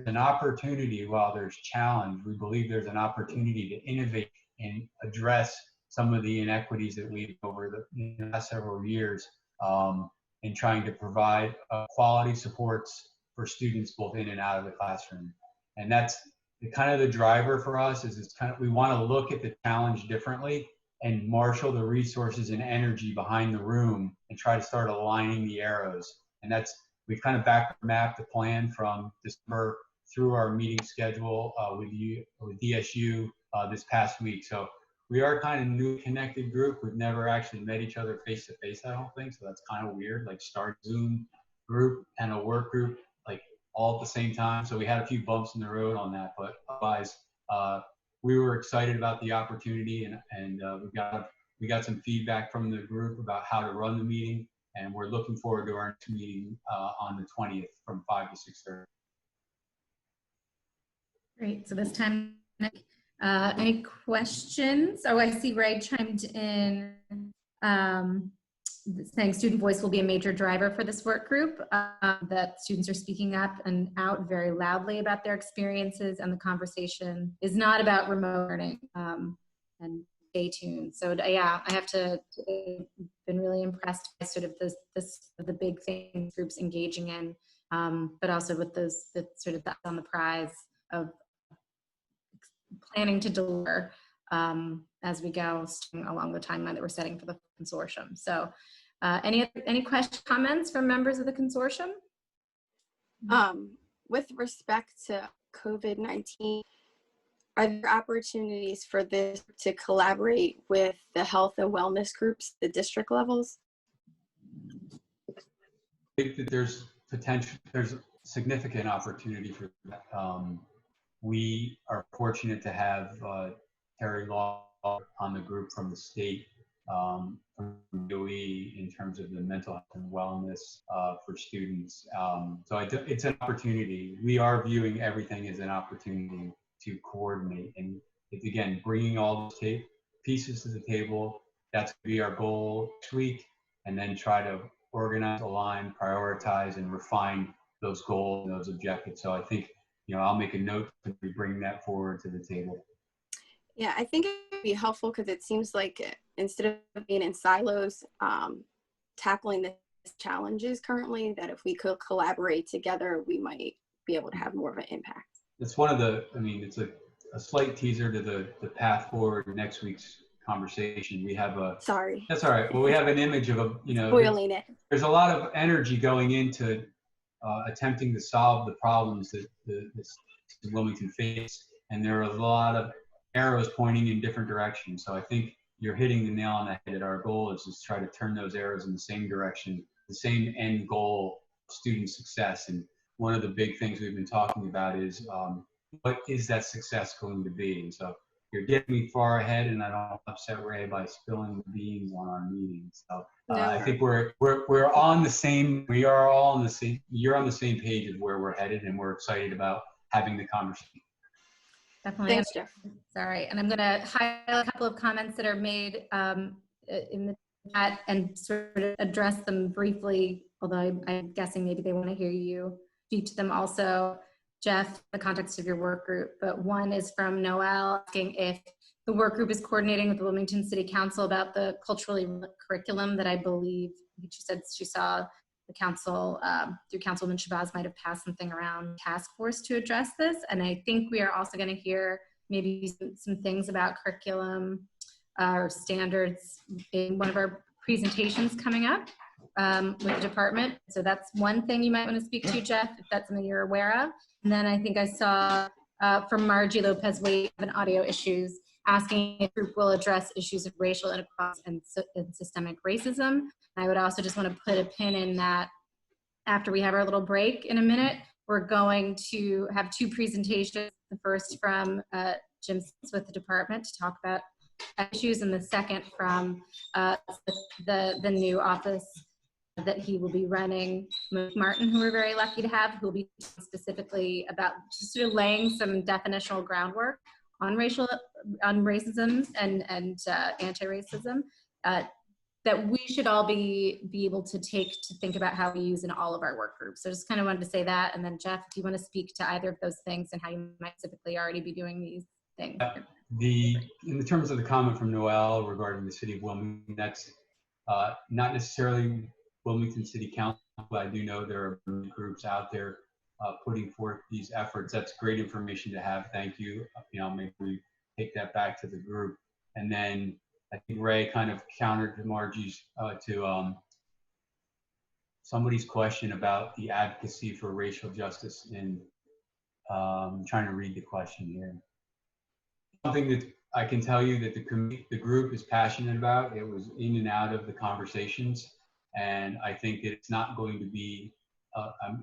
[SPEAKER 13] an opportunity while there's challenge. We believe there's an opportunity to innovate and address some of the inequities that we've over the last several years in trying to provide quality supports for students both in and out of the classroom. And that's kind of the driver for us is it's kind of, we want to look at the challenge differently and marshal the resources and energy behind the room and try to start aligning the arrows. And we've kind of back mapped the plan from December through our meeting schedule with DSU this past week. So we are kind of a new connected group. We've never actually met each other face to face, I don't think. So that's kind of weird, start Zoom group and a work group all at the same time. So we had a few bumps in the road on that, but otherwise, we were excited about the opportunity, and we got some feedback from the group about how to run the meeting, and we're looking forward to our next meeting on the 20th from 5 to 6:30.
[SPEAKER 1] Great. So this time, any questions? Oh, I see Ray chimed in saying student voice will be a major driver for this work group, that students are speaking up and out very loudly about their experiences, and the conversation is not about remote learning, and stay tuned. So yeah, I have to been really impressed by sort of the big things groups engaging in, but also with the sort of on the prize of planning to deliver as we go along the timeline that we're setting for the consortium. So any questions, comments from members of the consortium?
[SPEAKER 10] With respect to COVID-19, are there opportunities for this to collaborate with the health and wellness groups, the district levels?
[SPEAKER 13] I think that there's significant opportunity for that. We are fortunate to have Terry Law on the group from the state, from DOE in terms of the mental health and wellness for students. So it's an opportunity. We are viewing everything as an opportunity to coordinate. And it's, again, bringing all those pieces to the table. That's going to be our goal next week. And then try to organize, align, prioritize, and refine those goals and those objectives. So I think, I'll make a note to be bringing that forward to the table.
[SPEAKER 10] Yeah, I think it would be helpful because it seems like instead of being in silos, tackling the challenges currently, that if we could collaborate together, we might be able to have more of an impact.
[SPEAKER 13] It's one of the, it's a slight teaser to the path forward next week's conversation. We have
[SPEAKER 10] Sorry.
[SPEAKER 13] That's all right. Well, we have an image of
[SPEAKER 10] spoiling it.
[SPEAKER 13] There's a lot of energy going into attempting to solve the problems that the Wilmington face, and there are a lot of arrows pointing in different directions. So I think you're hitting the nail on the head. That our goal is to try to turn those arrows in the same direction, the same end goal, student success. And one of the big things we've been talking about is what is that success going to be? And so you're getting me far ahead, and I don't upset Ray by spilling the beans on our meetings. So I think we're on the same. We are all on the same. You're on the same page of where we're headed, and we're excited about having the conversation.
[SPEAKER 1] Definitely.
[SPEAKER 10] Thanks, Jeff.
[SPEAKER 1] Sorry, and I'm going to highlight a couple of comments that are made in the chat and sort of address them briefly. Although I'm guessing maybe they want to hear you speak to them also, Jeff, in the context of your work group. But one is from Noelle asking if the work group is coordinating with the Wilmington City Council about the culturally relevant curriculum that I believe she said she saw the council, through Councilwoman Shabazz, might have passed something around task force to address this. And I think we are also going to hear maybe some things about curriculum or standards in one of our presentations coming up with the department. So that's one thing you might want to speak to, Jeff, if that's something you're aware of. And then I think I saw from Margie Lopez-Waite of audio issues asking if the group will address issues of racial inequality and systemic racism. I would also just want to put a pin in that after we have our little break in a minute, we're going to have two presentations. The first from Jim with the department to talk about issues, and the second from the new office that he will be running, Martin, who we're very lucky to have, who will be specifically about just sort of laying some definitional groundwork on racism and anti-racism that we should all be able to take to think about how we use in all of our work groups. So just kind of wanted to say that. And then Jeff, if you want to speak to either of those things and how you might typically already be doing these things.
[SPEAKER 13] In terms of the comment from Noelle regarding the city of Wilmington, that's not necessarily Wilmington City Council, but I do know there are groups out there putting forth these efforts. That's great information to have. Thank you. Maybe we take that back to the group. And then I think Ray kind of countered to Margie's to somebody's question about the advocacy for racial justice. And I'm trying to read the question here. Something that I can tell you that the group is passionate about. It was in and out of the conversations, and I think it's not going to be.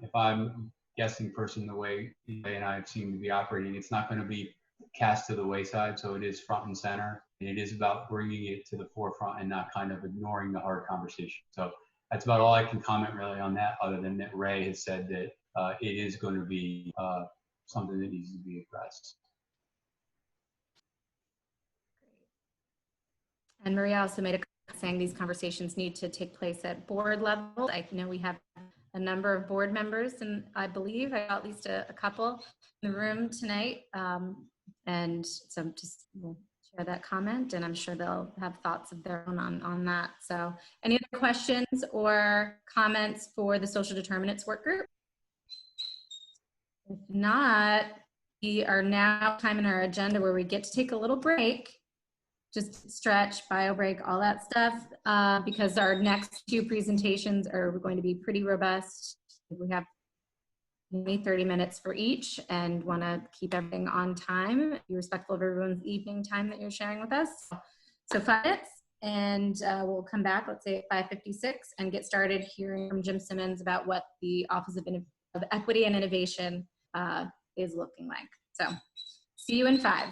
[SPEAKER 13] If I'm guessing person the way Ray and I seem to be operating, it's not going to be cast to the wayside. So it is front and center, and it is about bringing it to the forefront and not kind of ignoring the hard conversation. So that's about all I can comment really on that, other than that Ray has said that it is going to be something that needs to be addressed.
[SPEAKER 1] And Maria also made a comment saying these conversations need to take place at board level. I know we have a number of board members, and I believe I got at least a couple in the room tonight. And so just we'll share that comment, and I'm sure they'll have thoughts of their own on that. So any other questions or comments for the social determinants work group? If not, we are now time in our agenda where we get to take a little break. Just stretch, bio break, all that stuff, because our next two presentations are going to be pretty robust. We have maybe 30 minutes for each and want to keep everything on time, be respectful of everyone's evening time that you're sharing with us. So 5 minutes, and we'll come back, let's say at 5:56, and get started hearing from Jim Simmons about what the Office of Equity and Innovation is looking like. So see you in 5.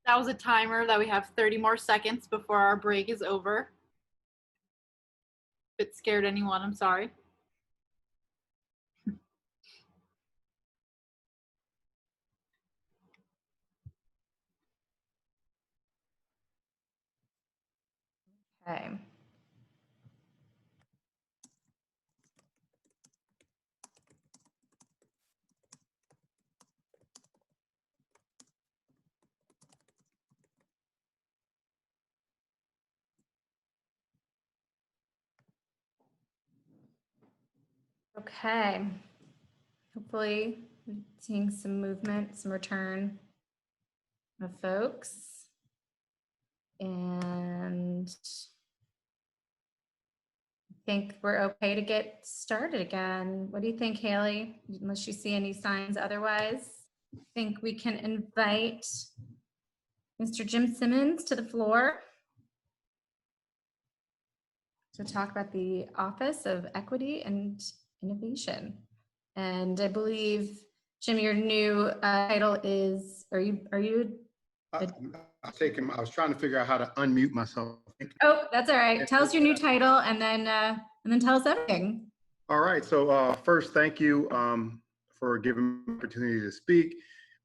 [SPEAKER 2] That was a timer that we have 30 more seconds before our break is over. If it scared anyone, I'm sorry.
[SPEAKER 1] Okay. Okay. Hopefully, we're seeing some movement, some return of folks. And I think we're okay to get started again. What do you think, Haley? Unless you see any signs otherwise, I think we can invite Mr. Jim Simmons to the floor to talk about the Office of Equity and Innovation. And I believe, Jim, your new title is, are you
[SPEAKER 14] I'll take him. I was trying to figure out how to unmute myself.
[SPEAKER 1] Oh, that's all right. Tell us your new title and then tell us everything.
[SPEAKER 14] All right. So first, thank you for giving me the opportunity to speak.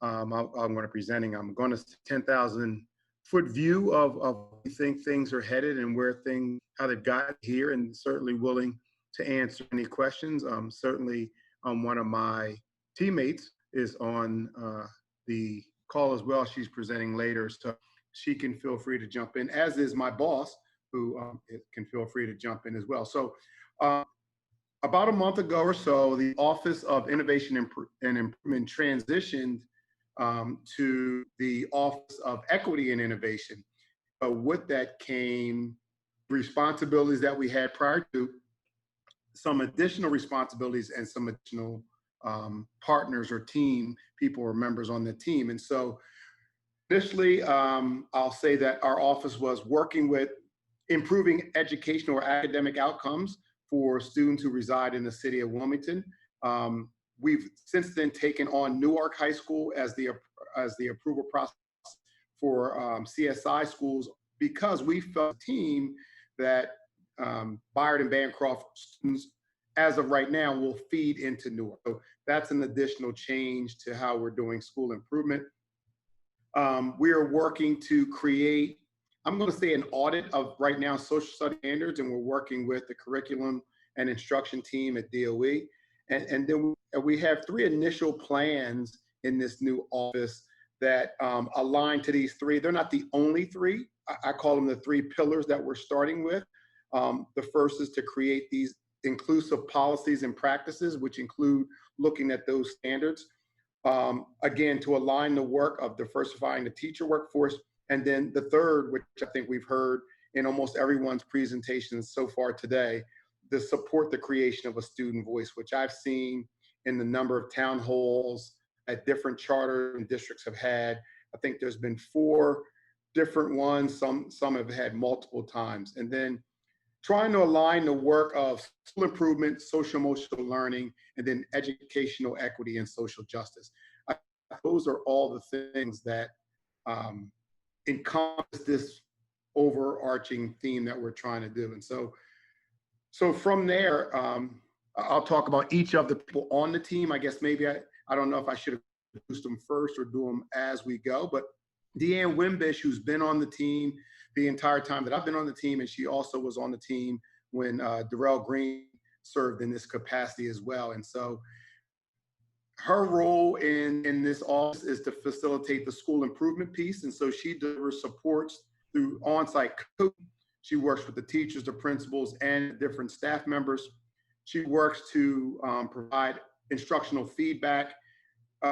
[SPEAKER 14] I'm going to presenting. I'm going to 10,000 foot view of where we think things are headed and how they've got here, and certainly willing to answer any questions. Certainly, one of my teammates is on the call as well. She's presenting later, so she can feel free to jump in, as is my boss, who can feel free to jump in as well. So about a month ago or so, the Office of Innovation and Improvement transitioned to the Office of Equity and Innovation. So with that came responsibilities that we had prior to, some additional responsibilities and some additional partners or team people or members on the team. And so initially, I'll say that our office was working with improving educational or academic outcomes for students who reside in the city of Wilmington. We've since then taken on Newark High School as the approval process for CSI schools, because we felt a team that Byard and Bancroft students, as of right now, will feed into Newark. So that's an additional change to how we're doing school improvement. We are working to create, I'm going to say, an audit of right now social study standards, and we're working with the curriculum and instruction team at DOE. And then we have 3 initial plans in this new office that align to these 3. They're not the only 3. I call them the 3 pillars that we're starting with. The first is to create these inclusive policies and practices, which include looking at those standards. Again, to align the work of diversifying the teacher workforce. And then the third, which I think we've heard in almost everyone's presentations so far today, to support the creation of a student voice, which I've seen in the number of town halls at different charter and districts have had. I think there's been 4 different ones. Some have had multiple times. And then trying to align the work of school improvement, social emotional learning, and then educational equity and social justice. Those are all the things that encompass this overarching theme that we're trying to do. And so from there, I'll talk about each of the people on the team. I guess maybe I don't know if I should have introduced them first or do them as we go, but Deanne Wimbish, who's been on the team the entire time that I've been on the team, and she also was on the team when Darrell Green served in this capacity as well. And so her role in this office is to facilitate the school improvement piece. And so she delivers supports through on-site coaching. She works with the teachers, the principals, and different staff members. She works to provide instructional feedback.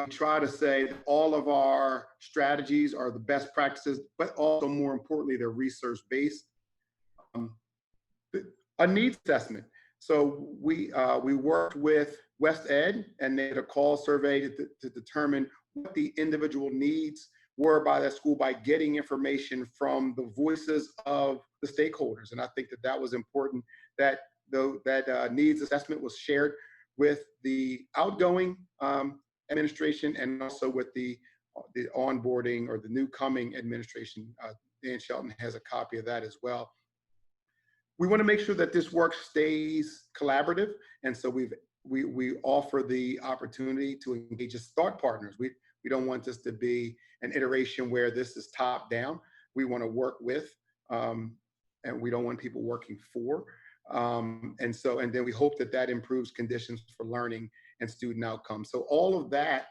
[SPEAKER 14] Try to say that all of our strategies are the best practices, but also more importantly, they're research-based. A needs assessment. So we worked with West Ed, and they had a call survey to determine what the individual needs were by that school by getting information from the voices of the stakeholders. And I think that was important, that that needs assessment was shared with the outgoing administration and also with the the onboarding or the new coming administration. Dan Shelton has a copy of that as well. We want to make sure that this work stays collaborative, and so we offer the opportunity to engage as thought partners. We don't want this to be an iteration where this is top down. We want to work with, and we don't want people working for. And then we hope that that improves conditions for learning and student outcomes. So all of that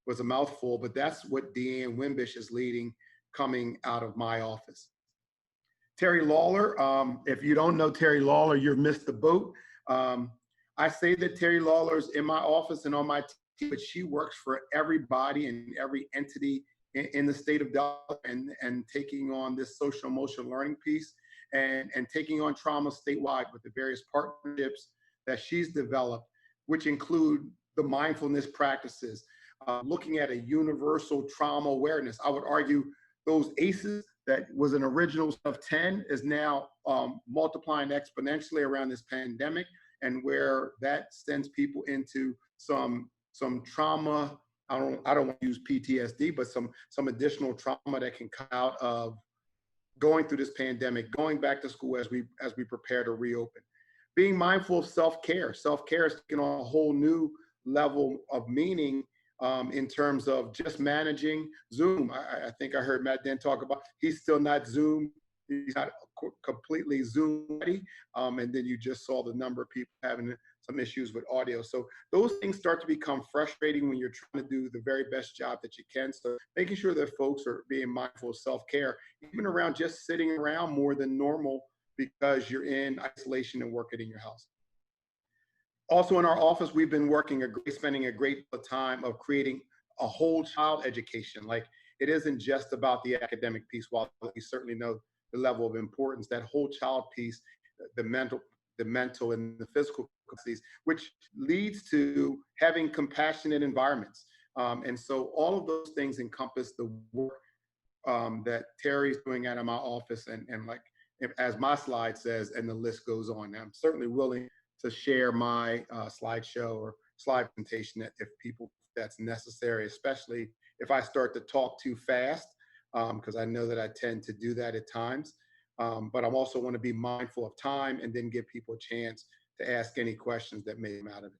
[SPEAKER 14] was a mouthful, but that's what Deanne Wimbish is leading coming out of my office. Terry Lawler, if you don't know Terry Lawler, you've missed the boat. I say that Terry Lawler's in my office and on my team, but she works for everybody and every entity in the state of Delaware and taking on this social emotional learning piece and taking on trauma statewide with the various partnerships that she's developed, which include the mindfulness practices, looking at a universal trauma awareness. I would argue those ACEs that was an original of 10 is now multiplying exponentially around this pandemic, and where that sends people into some trauma. I don't want to use PTSD, but some additional trauma that can come out of going through this pandemic, going back to school as we prepare to reopen. Being mindful of self-care. Self-care is taking on a whole new level of meaning in terms of just managing Zoom. I think I heard Matt Den talk about, he's still not Zoom, he's not completely Zoom ready. And then you just saw the number of people having some issues with audio. So those things start to become frustrating when you're trying to do the very best job that you can. So making sure that folks are being mindful of self-care, even around just sitting around more than normal because you're in isolation and working in your house. Also in our office, we've been spending a great deal of time of creating a whole child education. Like, it isn't just about the academic piece, while we certainly know the level of importance, that whole child piece, the mental and the physical capacities, which leads to having compassionate environments. And so all of those things encompass the work that Terry's doing out of my office, and like, as my slide says, and the list goes on. I'm certainly willing to share my slideshow or slide presentation if that's necessary, especially if I start to talk too fast, because I know that I tend to do that at times. But I also want to be mindful of time and then give people a chance to ask any questions that may come out of it.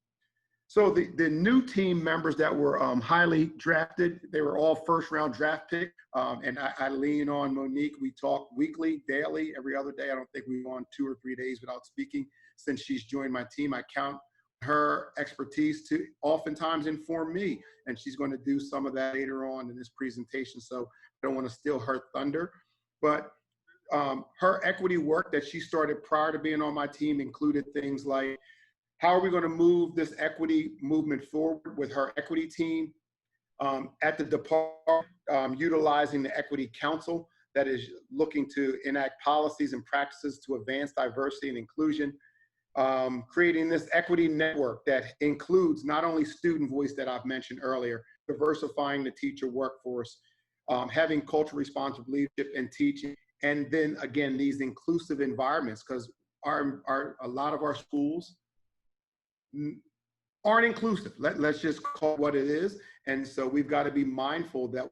[SPEAKER 14] So the new team members that were highly drafted, they were all first round draft pick. And I lean on Monique. We talk weekly, daily, every other day. I don't think we've gone 2 or 3 days without speaking since she's joined my team. I count her expertise to oftentimes inform me, and she's going to do some of that later on in this presentation. So I don't want to steal her thunder, but her equity work that she started prior to being on my team included things like, how are we going to move this equity movement forward with her equity team at the department, utilizing the Equity Council that is looking to enact policies and practices to advance diversity and inclusion, creating this equity network that includes not only student voice that I've mentioned earlier, diversifying the teacher workforce, having culturally responsive leadership and teaching, and then again, these inclusive environments, because a lot of our schools aren't inclusive. Let's just call it what it is. And so we've got to be mindful that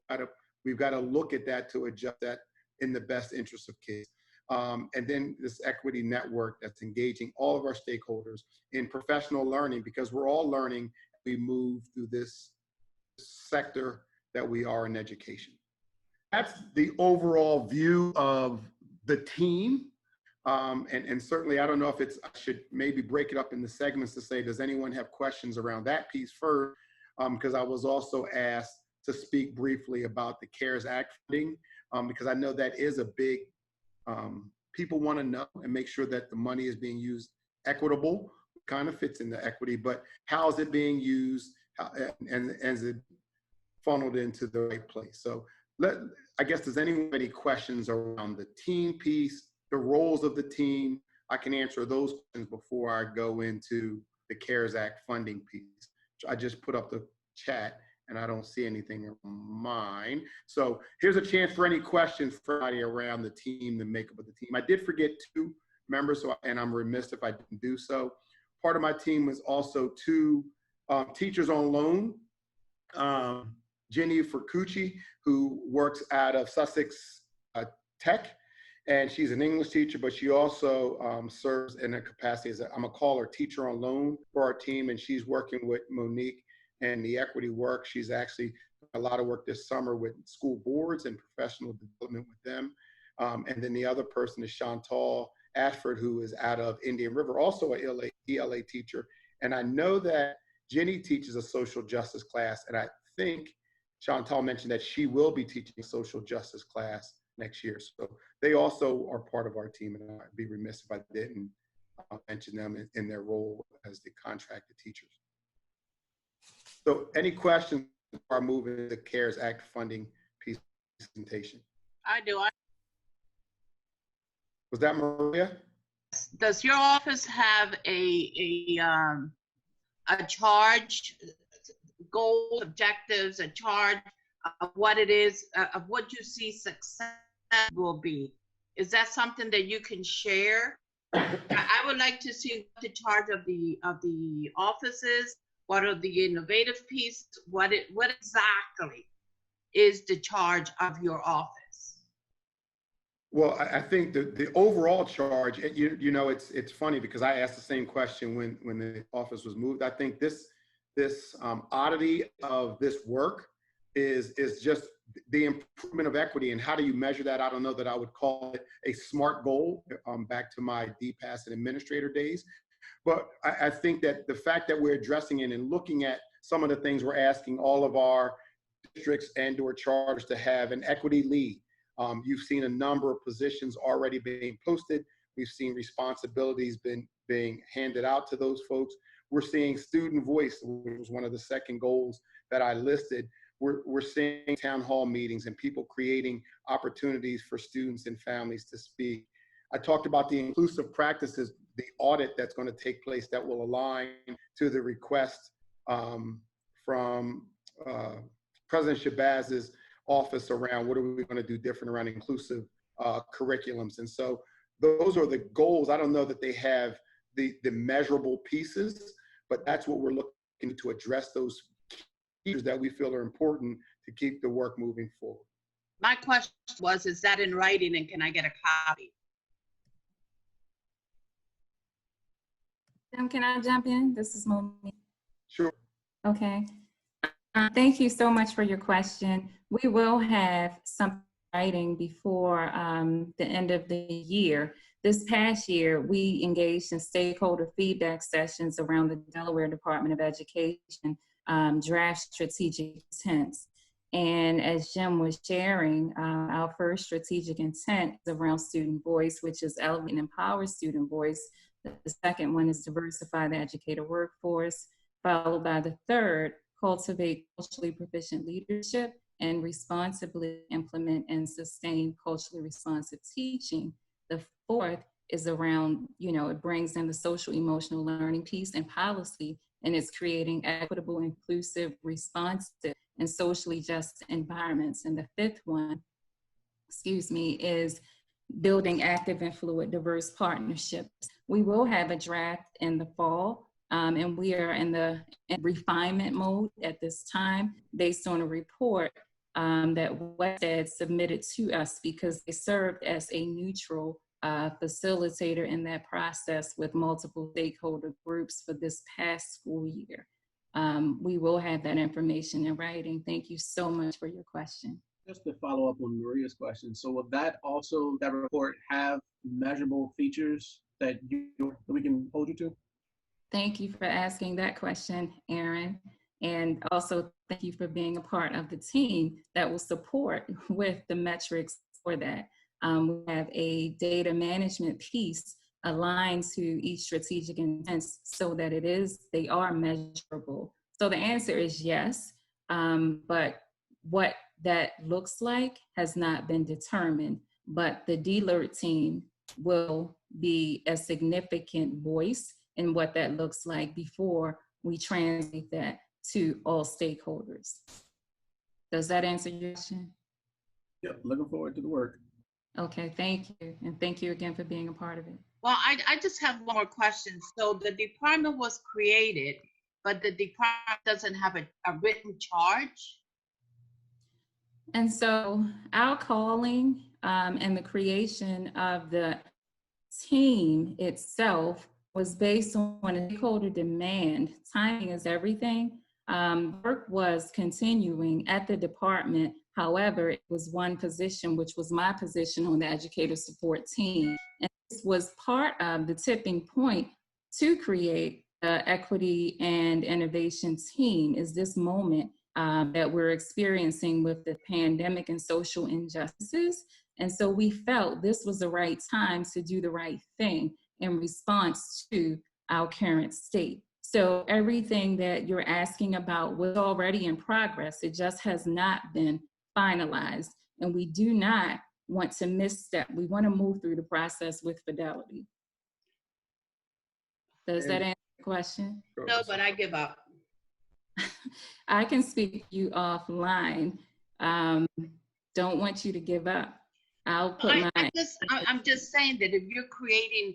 [SPEAKER 14] we've got to look at that to adjust that in the best interest of kids. And then this equity network that's engaging all of our stakeholders in professional learning, because we're all learning as we move through this sector that we are in education. That's the overall view of the team. And certainly, I don't know if I should maybe break it up into segments to say, does anyone have questions around that piece first? Because I was also asked to speak briefly about the CARES Act funding, because I know that is a big, people want to know and make sure that the money is being used equitable, kind of fits into equity, but how is it being used and is it funneled into the right place? So I guess, does anyone have any questions around the team piece, the roles of the team? I can answer those questions before I go into the CARES Act funding piece. I just put up the chat and I don't see anything in mine. So here's a chance for any questions for anybody around the team, the makeup of the team. I did forget 2 members, and I'm remiss if I didn't do so. Part of my team was also 2 teachers on loan. Jenny Furcucci, who works out of Sussex Tech, and she's an English teacher, but she also serves in a capacity as I'm gonna call her teacher on loan for our team, and she's working with Monique and the equity work. She's actually done a lot of work this summer with school boards and professional development with them. And then the other person is Chantal Ashford, who is out of Indian River, also an ELA teacher. And I know that Jenny teaches a social justice class, and I think Chantal mentioned that she will be teaching a social justice class next year. So they also are part of our team, and I'd be remiss if I didn't mention them in their role as the contracted teachers. So any questions before I move into the CARES Act funding piece presentation?
[SPEAKER 6] I do.
[SPEAKER 14] Was that Maria?
[SPEAKER 6] Does your office have a charge, goals, objectives, a charge of what it is, of what you see success will be? Is that something that you can share? I would like to see what the charge of the offices, what are the innovative pieces, what exactly is the charge of your office?
[SPEAKER 14] Well, I think the overall charge, you know, it's funny because I asked the same question when the office was moved. I think this oddity of this work is just the improvement of equity, and how do you measure that? I don't know that I would call it a SMART goal, back to my DPAS and administrator days. But I think that the fact that we're addressing it and looking at some of the things we're asking all of our districts and or charters to have an equity lead. You've seen a number of positions already being posted. We've seen responsibilities being handed out to those folks. We're seeing student voice, which was one of the second goals that I listed. We're seeing town hall meetings and people creating opportunities for students and families to speak. I talked about the inclusive practices, the audit that's going to take place that will align to the request from President Shabazz's office around what are we going to do different around inclusive curriculums. And so those are the goals. I don't know that they have the measurable pieces, but that's what we're looking to address, those features that we feel are important to keep the work moving forward.
[SPEAKER 6] My question was, is that in writing and can I get a copy?
[SPEAKER 15] Can I jump in? This is Monique.
[SPEAKER 14] Sure.
[SPEAKER 15] Okay. Thank you so much for your question. We will have some writing before the end of the year. This past year, we engaged in stakeholder feedback sessions around the Delaware Department of Education draft strategic intents. And as Jim was sharing, our first strategic intent is around student voice, which is elevate and empower student voice. The second one is diversify the educator workforce, followed by the third, cultivate culturally proficient leadership and responsibly implement and sustain culturally responsive teaching. The fourth is around, you know, it brings in the social emotional learning piece and policy, and it's creating equitable, inclusive, responsive, and socially just environments. And the fifth one, is building active and fluid diverse partnerships. We will have a draft in the fall, and we are in refinement mode at this time based on a report that WestEd submitted to us because they served as a neutral facilitator in that process with multiple stakeholder groups for this past school year. We will have that information in writing. Thank you so much for your question.
[SPEAKER 3] Just to follow up on Maria's question, so will that report have measurable features that we can hold you to?
[SPEAKER 15] Thank you for asking that question, Aaron. And also thank you for being a part of the team that will support with the metrics for that. We have a data management piece aligned to each strategic intent so that they are measurable. So the answer is yes, but what that looks like has not been determined, but the DLERT team will be a significant voice in what that looks like before we translate that to all stakeholders. Does that answer your question?
[SPEAKER 3] Yep, looking forward to the work.
[SPEAKER 15] Okay, thank you. And thank you again for being a part of it.
[SPEAKER 6] Well, I just have one more question. So the department was created, but the department doesn't have a written charge?
[SPEAKER 15] And so our calling and the creation of the team itself was based on a stakeholder demand. Timing is everything. Work was continuing at the department. However, it was one position, which was my position on the educator support team. And this was part of the tipping point to create the equity and innovation team, is this moment that we're experiencing with the pandemic and social injustices. And so we felt this was the right time to do the right thing in response to our current state. So everything that you're asking about was already in progress. It just has not been finalized. And we do not want to misstep. We want to move through the process with fidelity. Does that answer the question?
[SPEAKER 6] No, but I give up.
[SPEAKER 15] I can speak to you offline. Don't want you to give up. I'll put
[SPEAKER 6] I'm just saying that if you're creating,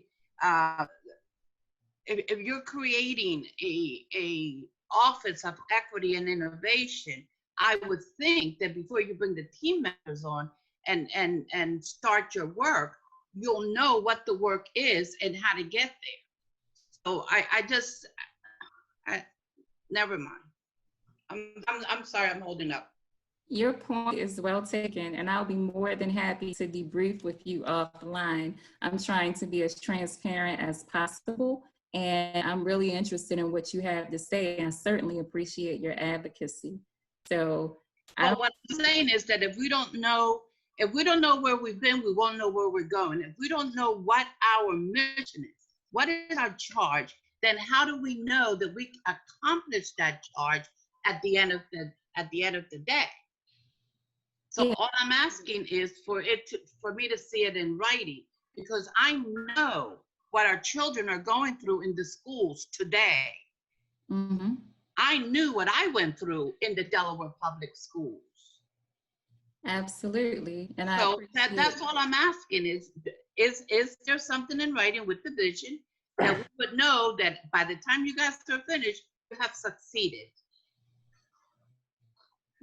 [SPEAKER 6] if you're creating a office of equity and innovation, I would think that before you bring the team members on and start your work, you'll know what the work is and how to get there. So I never mind. I'm sorry, I'm holding up.
[SPEAKER 15] Your point is well taken, and I'll be more than happy to debrief with you offline. I'm trying to be as transparent as possible, and I'm really interested in what you have to say. And I certainly appreciate your advocacy. So,
[SPEAKER 6] well, what I'm saying is that if we don't know where we've been, we won't know where we're going. If we don't know what our mission is, what is our charge, then how do we know that we accomplish that charge at the end of the day? So all I'm asking is for me to see it in writing, because I know what our children are going through in the schools today.
[SPEAKER 15] Mm-hmm.
[SPEAKER 6] I knew what I went through in the Delaware public schools.
[SPEAKER 15] Absolutely. And
[SPEAKER 6] so that's all I'm asking is there something in writing with the vision that we would know that by the time you guys are finished, you have succeeded?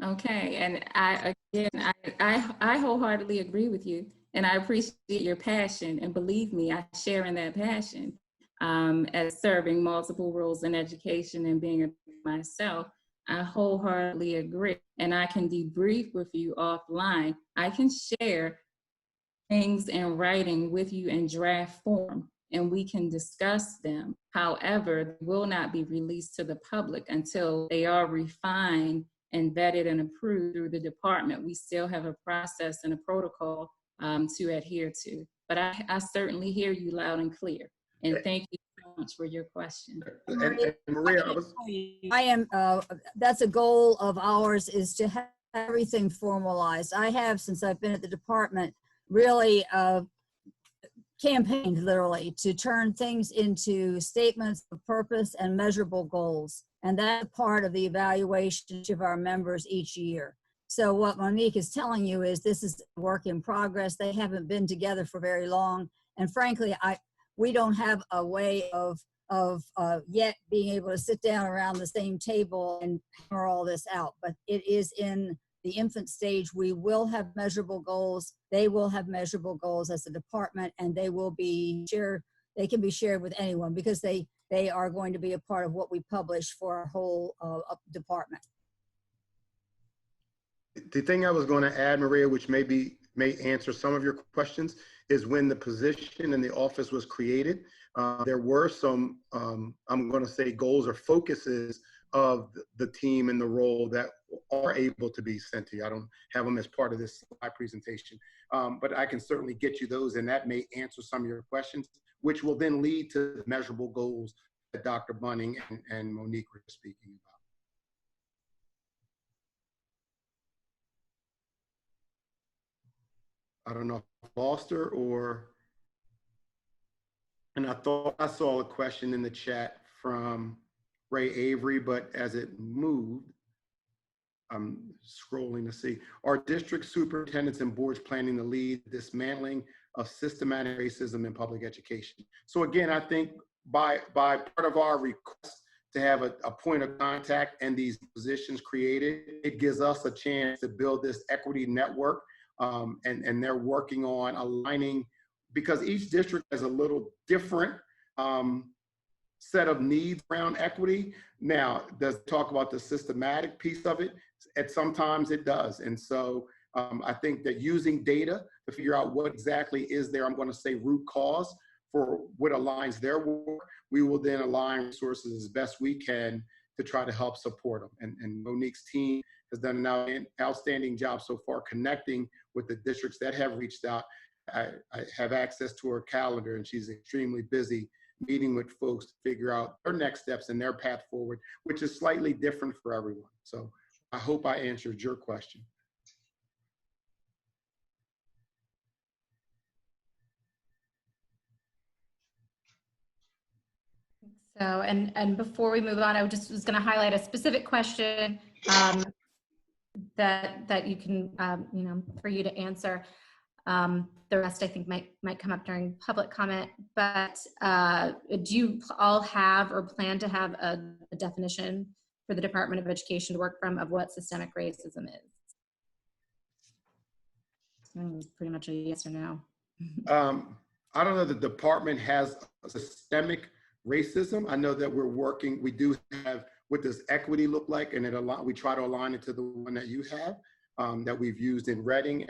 [SPEAKER 15] Okay, and I wholeheartedly agree with you, and I appreciate your passion, and believe me, I share in that passion as serving multiple roles in education and being a myself. I wholeheartedly agree, and I can debrief with you offline. I can share things in writing with you in draft form, and we can discuss them. However, they will not be released to the public until they are refined and vetted and approved through the department. We still have a process and a protocol to adhere to. But I certainly hear you loud and clear. And thank you so much for your question.
[SPEAKER 14] And Maria,
[SPEAKER 4] that's a goal of ours, is to have everything formalized. I have, since I've been at the department, really campaigned literally to turn things into statements of purpose and measurable goals. And that's part of the evaluation of our members each year. So what Monique is telling you is this is a work in progress. They haven't been together for very long. And frankly, we don't have a way of yet being able to sit down around the same table and hammer all this out. But it is in the infant stage. We will have measurable goals. They will have measurable goals as a department, and they will be shared. They can be shared with anyone because they are going to be a part of what we publish for our whole department.
[SPEAKER 14] The thing I was going to add, Maria, which may answer some of your questions, is when the position in the office was created, there were some, I'm going to say, goals or focuses of the team and the role that are able to be sent to you. I don't have them as part of this slide presentation, but I can certainly get you those, and that may answer some of your questions, which will then lead to measurable goals that Dr. Bunning and Monique were speaking about. I don't know if Foster and I thought I saw a question in the chat from Ray Avery, but as it moved, I'm scrolling to see. Are district superintendents and boards planning to lead dismantling of systematic racism in public education? So again, I think by part of our request to have a point of contact and these positions created, it gives us a chance to build this equity network. And they're working on aligning, because each district has a little different set of needs around equity. Now, does it talk about the systematic piece of it? And sometimes it does. And so I think that using data to figure out what exactly is there, I'm going to say root cause for what aligns their work, we will then align resources as best we can to try to help support them. And Monique's team has done an outstanding job so far connecting with the districts that have reached out. I have access to her calendar, and she's extremely busy meeting with folks to figure out their next steps and their path forward, which is slightly different for everyone. So I hope I answered your question.
[SPEAKER 1] So, and before we move on, I just was going to highlight a specific question that you can, you know, for you to answer. The rest I think might come up during public comment, but do you all have or plan to have a definition for the Department of Education to work from of what systemic racism is? It's pretty much a yes or no.
[SPEAKER 14] I don't know the department has a systemic racism. I know that we're working, we do have, what does equity look like? And we try to align it to the one that you have, that we've used in Reading.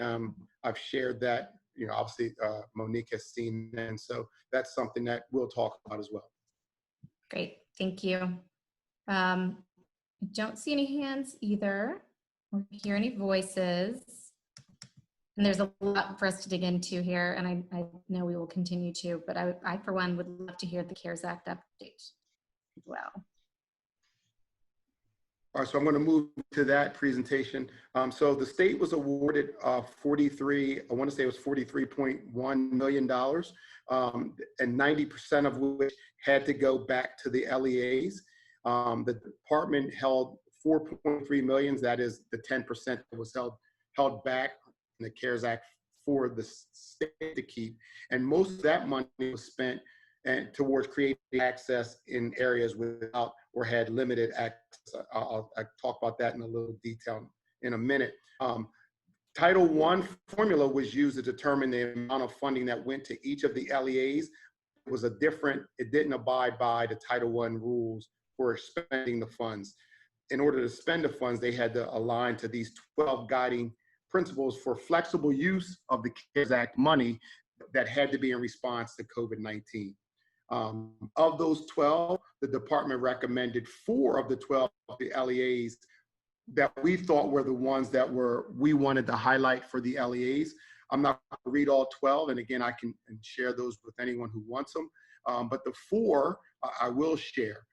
[SPEAKER 14] I've shared that, you know, obviously Monique has seen, and so that's something that we'll talk about as well.
[SPEAKER 1] Great, thank you. I don't see any hands either, or hear any voices. And there's a lot for us to dig into here, and I know we will continue to, but I for one, would love to hear the CARES Act update as well.
[SPEAKER 14] All right, so I'm going to move to that presentation. So the state was awarded I want to say it was $43.1 million, and 90% of which had to go back to the LEAs. The department held $4.3 million, that is the 10% that was held back in the CARES Act for the state to keep. And most of that money was spent towards creating access in areas without or had limited access. I'll talk about that in a little detail in a minute. Title I formula was used to determine the amount of funding that went to each of the LEAs. It didn't abide by the Title I rules for spending the funds. In order to spend the funds, they had to align to these 12 guiding principles for flexible use of the CARES Act money that had to be in response to COVID-19. Of those 12, the department recommended 4 of the 12 the LEAs that we thought were the ones that we wanted to highlight for the LEAs. I'm not going to read all 12, and again, I can share those with anyone who wants them. But the 4 I will share.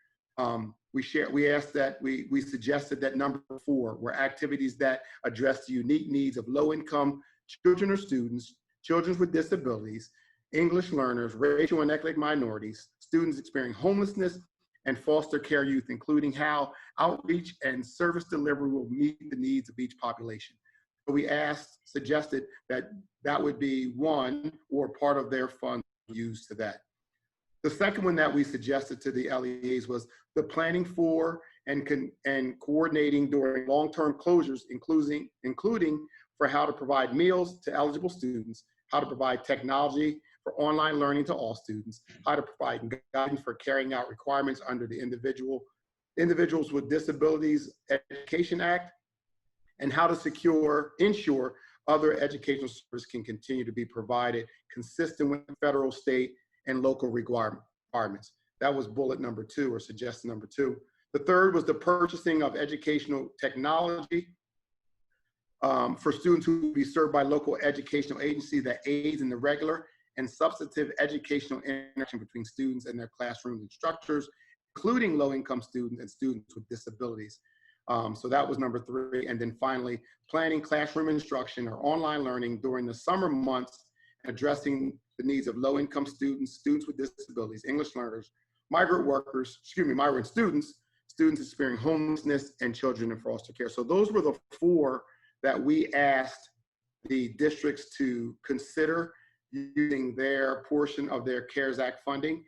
[SPEAKER 14] We suggested that number 4 were activities that address the unique needs of low-income children or students, children with disabilities, English learners, racial and ethnic minorities, students experiencing homelessness, and foster care youth, including how outreach and service delivery will meet the needs of each population. So we suggested that would be one or part of their funds used to that. The second one that we suggested to the LEAs was the planning for and coordinating during long-term closures, including for how to provide meals to eligible students, how to provide technology for online learning to all students, how to provide guidance for carrying out requirements under the Individuals with Disabilities Education Act, and how to ensure other educational services can continue to be provided consistent with federal, state, and local requirements. That was bullet number 2, or suggestion number 2. The third was the purchasing of educational technology for students who will be served by local educational agencies that aids in the regular and substantive educational interaction between students and their classroom instructors, including low-income students and students with disabilities. So that was number 3. And then finally, planning classroom instruction or online learning during the summer months, addressing the needs of low-income students, students with disabilities, English learners, migrant students, students experiencing homelessness, and children in foster care. So those were the 4 that we asked the districts to consider using their portion of their CARES Act funding.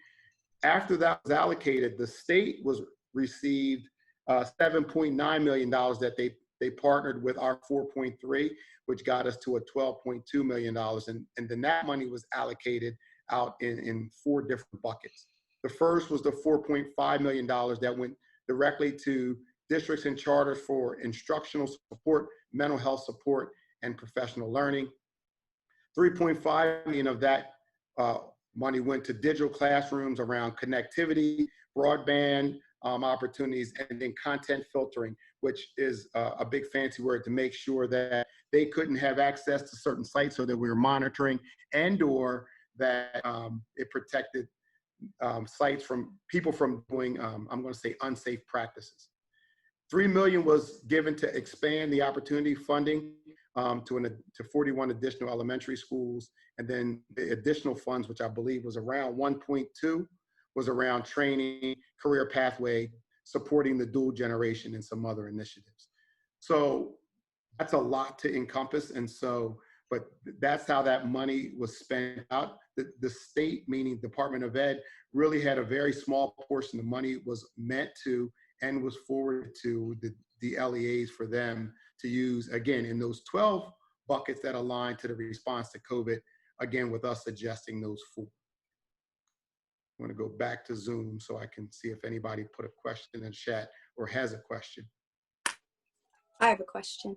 [SPEAKER 14] After that was allocated, the state was received $7.9 million that they partnered with our 4.3, which got us to a $12.2 million. And then that money was allocated out in 4 different buckets. The first was the $4.5 million that went directly to districts and charters for instructional support, mental health support, and professional learning. 3.5 million of that money went to digital classrooms around connectivity, broadband opportunities, and then content filtering, which is a big fancy word to make sure that they couldn't have access to certain sites, so that we were monitoring, and or that it protected sites from people from doing, I'm going to say, unsafe practices. 3 million was given to expand the opportunity funding to 41 additional elementary schools. And then the additional funds, which I believe was around 1.2, was around training, career pathway, supporting the dual generation, and some other initiatives. So that's a lot to encompass. And so, but that's how that money was spent out. The state, meaning Department of Ed, really had a very small portion of money was meant to and was forwarded to the LEAs for them to use, again, in those 12 buckets that align to the response to COVID, again, with us suggesting those 4. I'm going to go back to Zoom so I can see if anybody put a question in chat or has a question.
[SPEAKER 10] I have a question.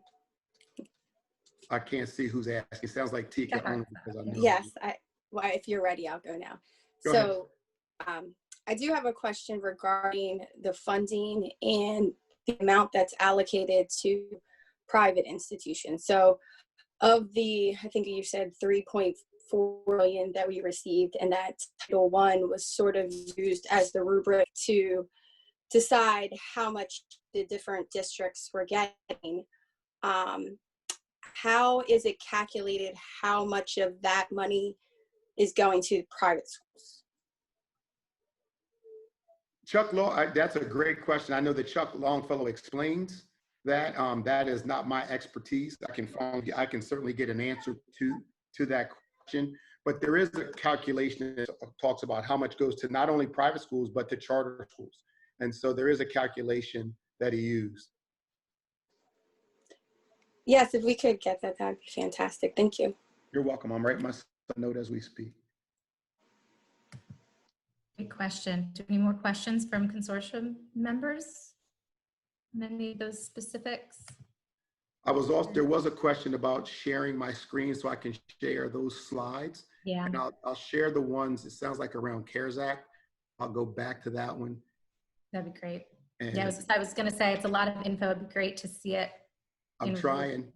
[SPEAKER 14] I can't see who's asking. It sounds like Tika only because I know.
[SPEAKER 10] Yes, well, if you're ready, I'll go now.
[SPEAKER 14] Go
[SPEAKER 10] ahead. I do have a question regarding the funding and the amount that's allocated to private institutions. So of the, I think you said 3.4 million that we received, and that Title I was sort of used as the rubric to decide how much the different districts were getting. How is it calculated how much of that money is going to private schools?
[SPEAKER 14] Chuck Long, that's a great question. I know that Chuck Longfellow explains that. That is not my expertise. I can certainly get an answer to that question, but there is a calculation that talks about how much goes to not only private schools, but to charter schools. And so there is a calculation that he used.
[SPEAKER 10] Yes, if we could get that, that'd be fantastic. Thank you.
[SPEAKER 14] You're welcome. I'm writing my note as we speak.
[SPEAKER 1] Great question. Do we have any more questions from consortium members? Any of those specifics?
[SPEAKER 14] There was a question about sharing my screen so I can share those slides.
[SPEAKER 1] Yeah.
[SPEAKER 14] And I'll share the ones, it sounds like around CARES Act. I'll go back to that one.
[SPEAKER 1] That'd be great.
[SPEAKER 14] And
[SPEAKER 1] yeah, I was going to say it's a lot of info. It'd be great to see it.
[SPEAKER 14] I'm trying.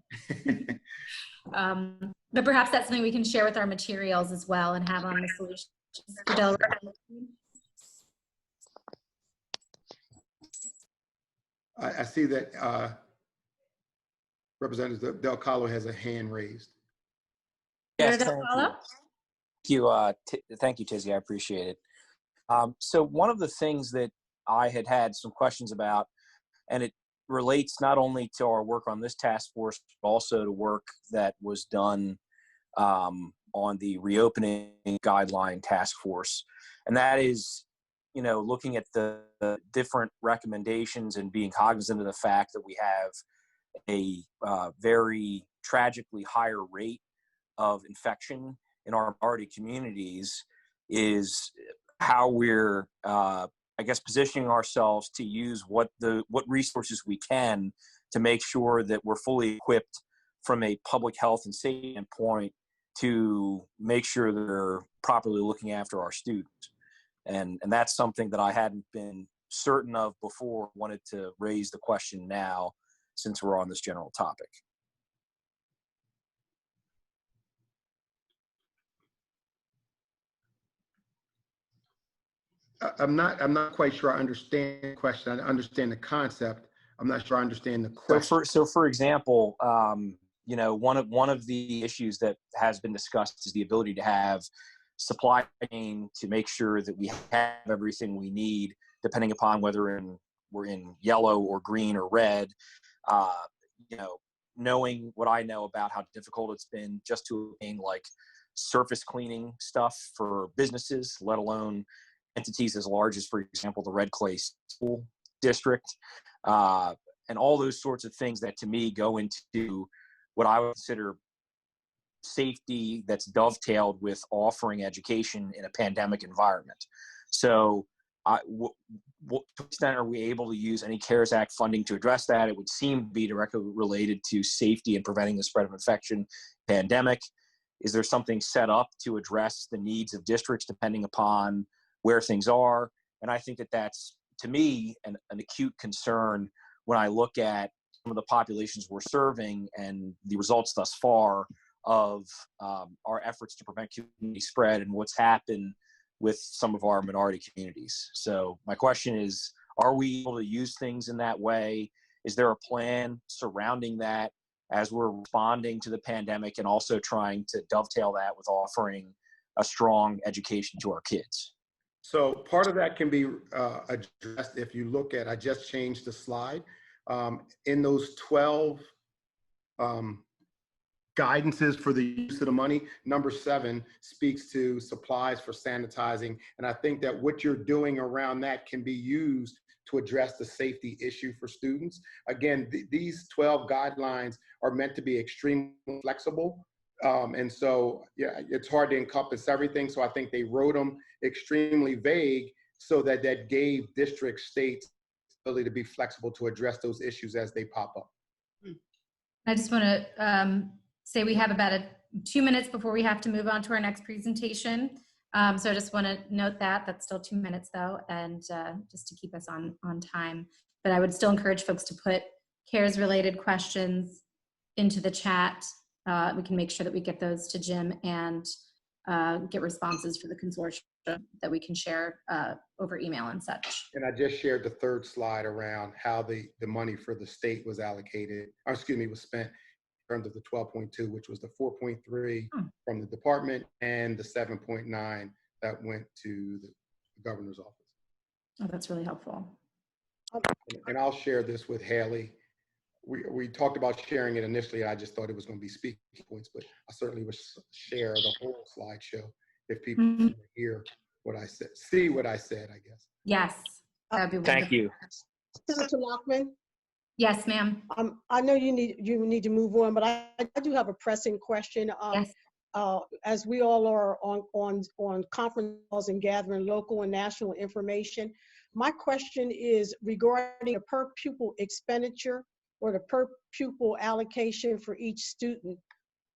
[SPEAKER 1] But perhaps that's something we can share with our materials as well and have on the solutions for Delaware.
[SPEAKER 14] I see that Representative Del Calo has a hand raised.
[SPEAKER 16] Yes, thank you, Tizzy. I appreciate it. So one of the things that I had some questions about, and it relates not only to our work on this task force, but also to work that was done on the reopening guideline task force. And that is, looking at the different recommendations and being cognizant of the fact that we have a very tragically higher rate of infection in our minority communities, is how we're positioning ourselves to use what resources we can to make sure that we're fully equipped from a public health and safety standpoint to make sure that they're properly looking after our students. And that's something that I hadn't been certain of before. Wanted to raise the question now since we're on this general topic.
[SPEAKER 14] I'm not quite sure I understand the question. I understand the concept. I'm not sure I understand the question.
[SPEAKER 16] So for example, one of the issues that has been discussed is the ability to have supply chain to make sure that we have everything we need, depending upon whether we're in yellow or green or red. Knowing what I know about how difficult it's been just to obtain like surface cleaning stuff for businesses, let alone entities as large as, for example, the Red Clay School district, and all those sorts of things that to me go into what I would consider safety that's dovetailed with offering education in a pandemic environment. So what extent are we able to use any CARES Act funding to address that? It would seem to be directly related to safety and preventing the spread of infection pandemic. Is there something set up to address the needs of districts depending upon where things are? And I think that that's, to me, an acute concern when I look at some of the populations we're serving and the results thus far of our efforts to prevent community spread and what's happened with some of our minority communities. So my question is, are we able to use things in that way? Is there a plan surrounding that as we're responding to the pandemic and also trying to dovetail that with offering a strong education to our kids?
[SPEAKER 14] So part of that can be addressed if you look at, I just changed the slide. In those 12 guidances for the use of the money, number 7 speaks to supplies for sanitizing. And I think that what you're doing around that can be used to address the safety issue for students. Again, these 12 guidelines are meant to be extremely flexible. And so, yeah, it's hard to encompass everything. So I think they wrote them extremely vague so that that gave district states the ability to be flexible to address those issues as they pop up.
[SPEAKER 1] I just want to say we have about 2 minutes before we have to move on to our next presentation. So I just want to note that that's still 2 minutes though, and just to keep us on time. But I would still encourage folks to put CARES related questions into the chat. We can make sure that we get those to Jim and get responses for the consortium that we can share over email and such.
[SPEAKER 14] And I just shared the 3rd slide around how the money for the state was allocated, or excuse me, was spent in terms of the 12.2, which was the 4.3 from the department and the 7.9 that went to the governor's office.
[SPEAKER 1] Oh, that's really helpful.
[SPEAKER 14] And I'll share this with Haley. We talked about sharing it initially. I just thought it was going to be speaking points, but I certainly would share the whole slideshow if people can hear what I said, see what I said, I guess.
[SPEAKER 1] Yes, that'd be
[SPEAKER 16] Thank you.
[SPEAKER 9] Senator Lockman?
[SPEAKER 1] Yes, ma'am.
[SPEAKER 9] I know you need to move on, but I do have a pressing question.
[SPEAKER 1] Yes.
[SPEAKER 9] As we all are on conference calls and gathering local and national information, my question is regarding a per pupil expenditure or the per pupil allocation for each student.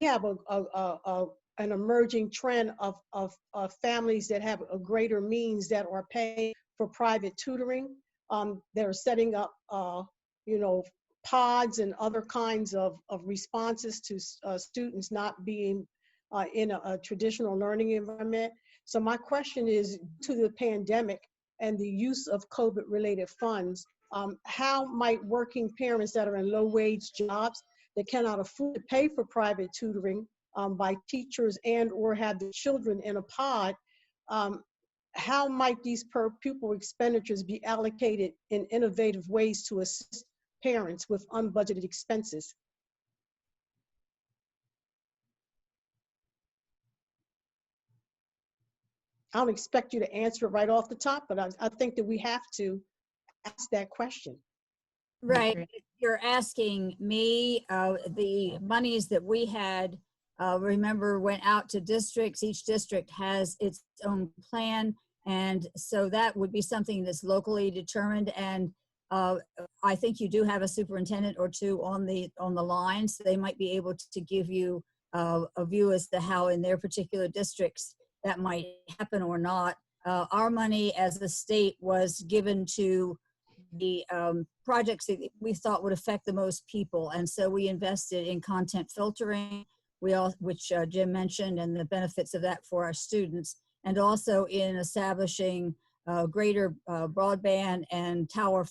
[SPEAKER 9] We have an emerging trend of families that have a greater means that are paying for private tutoring. They're setting up, pods and other kinds of responses to students not being in a traditional learning environment. So my question is, to the pandemic and the use of COVID-related funds, how might working parents that are in low-wage jobs that cannot afford to pay for private tutoring by teachers and or have the children in a pod, how might these per pupil expenditures be allocated in innovative ways to assist parents with unbudgeted expenses? I don't expect you to answer it right off the top, but I think that we have to ask that question.
[SPEAKER 4] Right. If you're asking me, the monies that we had, remember, went out to districts. Each district has its own plan. And so that would be something that's locally determined. And I think you do have a superintendent or two on the line, so they might be able to give you a view as to how in their particular districts that might happen or not. Our money as a state was given to the projects that we thought would affect the most people. And so we invested in content filtering, which Jim mentioned, and the benefits of that for our students, and also in establishing greater broadband and tower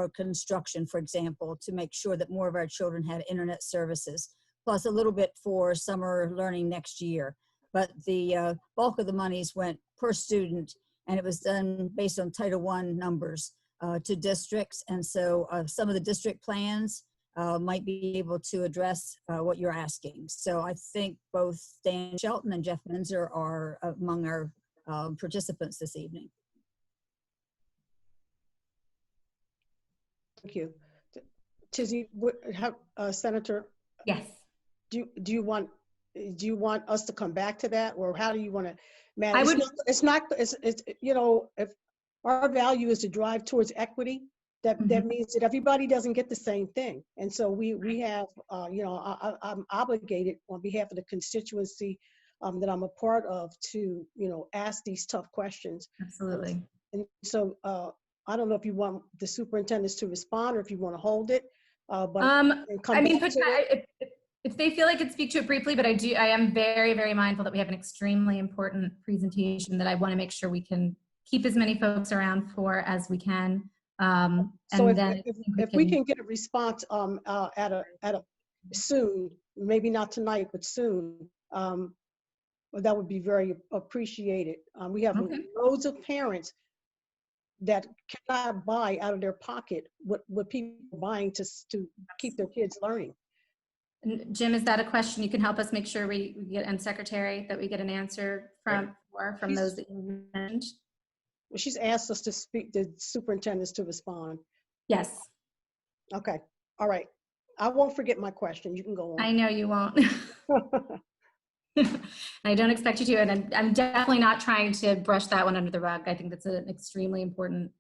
[SPEAKER 4] construction, for example, to make sure that more of our children had internet services, plus a little bit for summer learning next year. But the bulk of the monies went per student, and it was done based on Title I numbers to districts. And so some of the district plans might be able to address what you're asking. So I think both Dan Shelton and Jeff Menzer are among our participants this evening.
[SPEAKER 9] Thank you. Tizzy, Senator,
[SPEAKER 1] Yes.
[SPEAKER 9] do you want us to come back to that, or how do you want to manage?
[SPEAKER 1] I would.
[SPEAKER 9] It's you know, if our value is to drive towards equity, that means that everybody doesn't get the same thing, and so we have you know, I'm obligated on behalf of the constituency that I'm a part of to, you know, ask these tough questions.
[SPEAKER 1] Absolutely.
[SPEAKER 9] And so I don't know if you want the superintendents to respond or if you want to hold it. But
[SPEAKER 1] I mean,
[SPEAKER 9] back to it.
[SPEAKER 1] if they feel like I could speak to it briefly, but I am very, very mindful that we have an extremely important presentation that I want to make sure we can keep as many folks around for as we can.
[SPEAKER 9] So
[SPEAKER 1] and then
[SPEAKER 9] if we can get a response at a soon, maybe not tonight, but soon, that would be very appreciated. We have loads of parents that cannot buy out of their pocket what people are buying to keep their kids learning.
[SPEAKER 1] And Jim, is that a question you can help us make sure we get, and Secretary, that we get an answer from those that you mentioned?
[SPEAKER 9] Well, she's asked us to speak to superintendents to respond.
[SPEAKER 1] Yes.
[SPEAKER 9] Okay. All right. I won't forget my question. You can go on.
[SPEAKER 1] I know you won't. I don't expect you to, and I'm definitely not trying to brush that one under the rug. I think that's an extremely important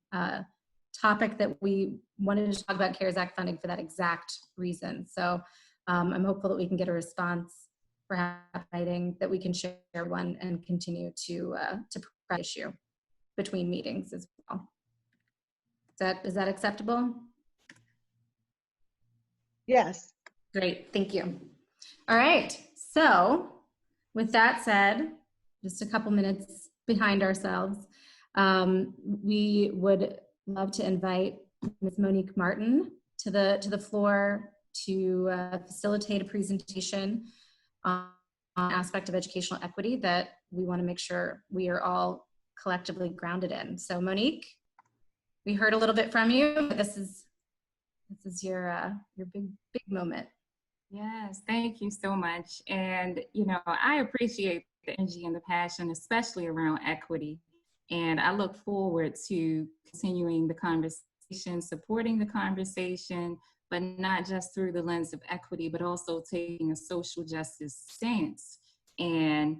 [SPEAKER 1] topic that we wanted to talk about CARES Act funding for that exact reason. So I'm hopeful that we can get a response, perhaps writing, that we can share one and continue to press issue between meetings as well. Is that acceptable?
[SPEAKER 9] Yes.
[SPEAKER 1] Great, thank you. All right, so with that said, just a couple minutes behind ourselves, we would love to invite Ms. Monique Martin to the floor to facilitate a presentation on an aspect of educational equity that we want to make sure we are all collectively grounded in. So Monique, we heard a little bit from you, but this is your big moment.
[SPEAKER 15] Yes, thank you so much. And, you know, I appreciate the energy and the passion, especially around equity. And I look forward to continuing the conversation, supporting the conversation, but not just through the lens of equity, but also taking a social justice stance and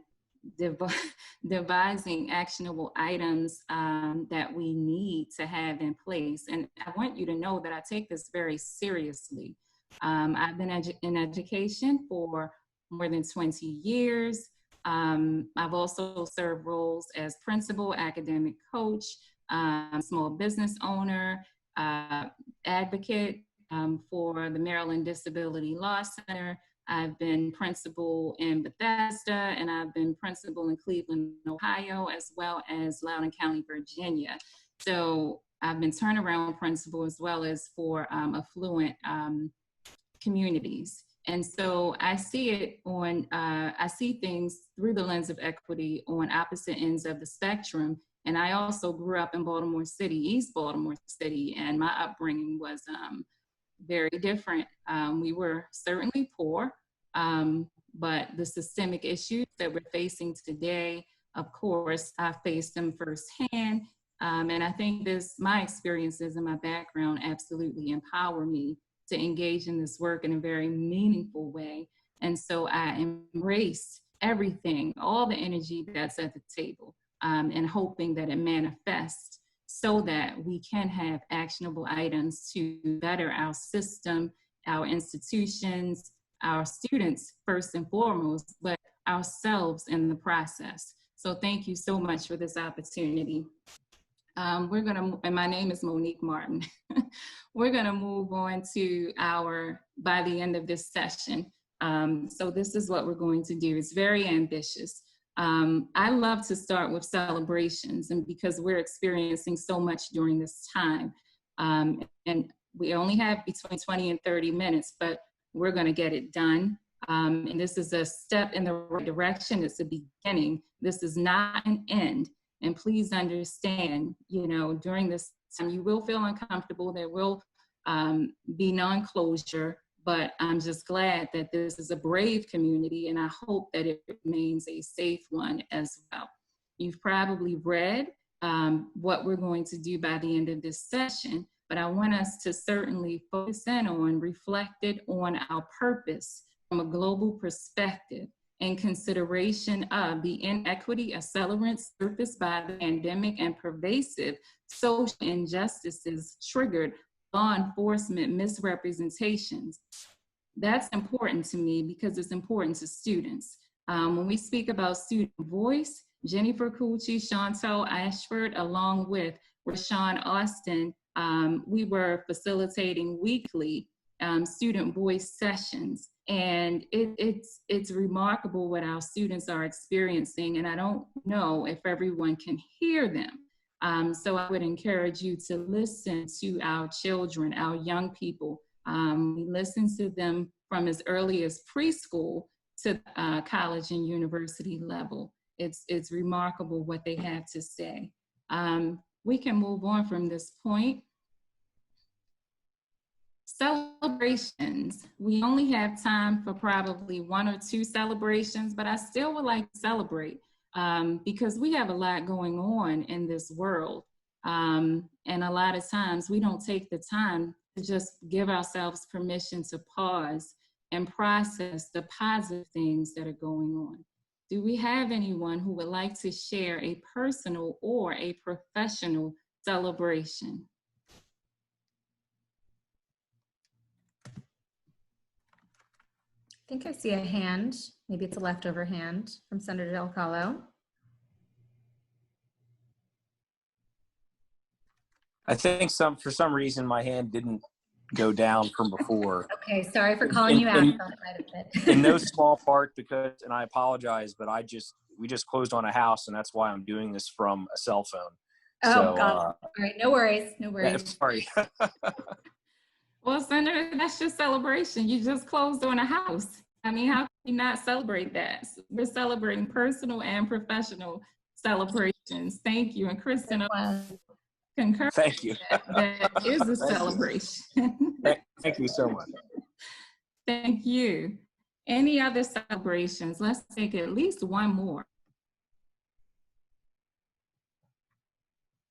[SPEAKER 15] devising actionable items that we need to have in place. And I want you to know that I take this very seriously. I've been in education for more than 20 years. I've also served roles as principal, academic coach, small business owner, advocate for the Maryland Disability Law Center. I've been principal in Bethesda, and I've been principal in Cleveland, Ohio, as well as Loudoun County, Virginia. So I've been turnaround principal as well as for affluent communities. And so I see it on, I see things through the lens of equity on opposite ends of the spectrum. And I also grew up in Baltimore City, East Baltimore City, and my upbringing was very different. We were certainly poor, but the systemic issues that we're facing today, of course, I faced them firsthand. And I think my experiences and my background absolutely empower me to engage in this work in a very meaningful way. And so I embrace everything, all the energy that's at the table, and hoping that it manifests so that we can have actionable items to better our system, our institutions, our students first and foremost, but ourselves in the process. So thank you so much for this opportunity. And my name is Monique Martin. We're gonna move on to by the end of this session. So this is what we're going to do. It's very ambitious. I love to start with celebrations, and because we're experiencing so much during this time. And we only have between 20 and 30 minutes, but we're gonna get it done. And this is a step in the right direction. It's a beginning. This is not an end. And please understand, you know, during this time, you will feel uncomfortable. There will be non-closure, but I'm just glad that this is a brave community, and I hope that it remains a safe one as well. You've probably read what we're going to do by the end of this session, but I want us to certainly focus in on, reflected on our purpose from a global perspective in consideration of the inequity accelerants surfaced by the pandemic and pervasive social injustices triggered law enforcement misrepresentations. That's important to me because it's important to students. When we speak about student voice, Jennifer Cucci, Chantel Ashford, along with Rashawn Austin, we were facilitating weekly student voice sessions. And it's remarkable what our students are experiencing, and I don't know if everyone can hear them. So I would encourage you to listen to our children, our young people. We listen to them from as early as preschool to college and university level. It's remarkable what they have to say. We can move on from this point. Celebrations. We only have time for probably 1 or 2 celebrations, but I still would like to celebrate because we have a lot going on in this world. And a lot of times we don't take the time to just give ourselves permission to pause and process the positive things that are going on. Do we have anyone who would like to share a personal or a professional celebration?
[SPEAKER 1] I think I see a hand. Maybe it's a leftover hand from Senator Del Calo.
[SPEAKER 16] I think for some reason my hand didn't go down from before.
[SPEAKER 1] Okay, sorry for calling you out.
[SPEAKER 16] In no small part because, and I apologize, but we just closed on a house, and that's why I'm doing this from a cell phone.
[SPEAKER 1] Oh,
[SPEAKER 16] so,
[SPEAKER 1] God. All right, no worries, no worries.
[SPEAKER 16] Sorry.
[SPEAKER 15] Well, Senator, that's your celebration. You just closed on a house. I mean, how can you not celebrate that? We're celebrating personal and professional celebrations. Thank you. And Kristen, concur.
[SPEAKER 16] Thank you.
[SPEAKER 15] That is a celebration.
[SPEAKER 16] Thank you so much.
[SPEAKER 15] Thank you. Any other celebrations? Let's take at least one more.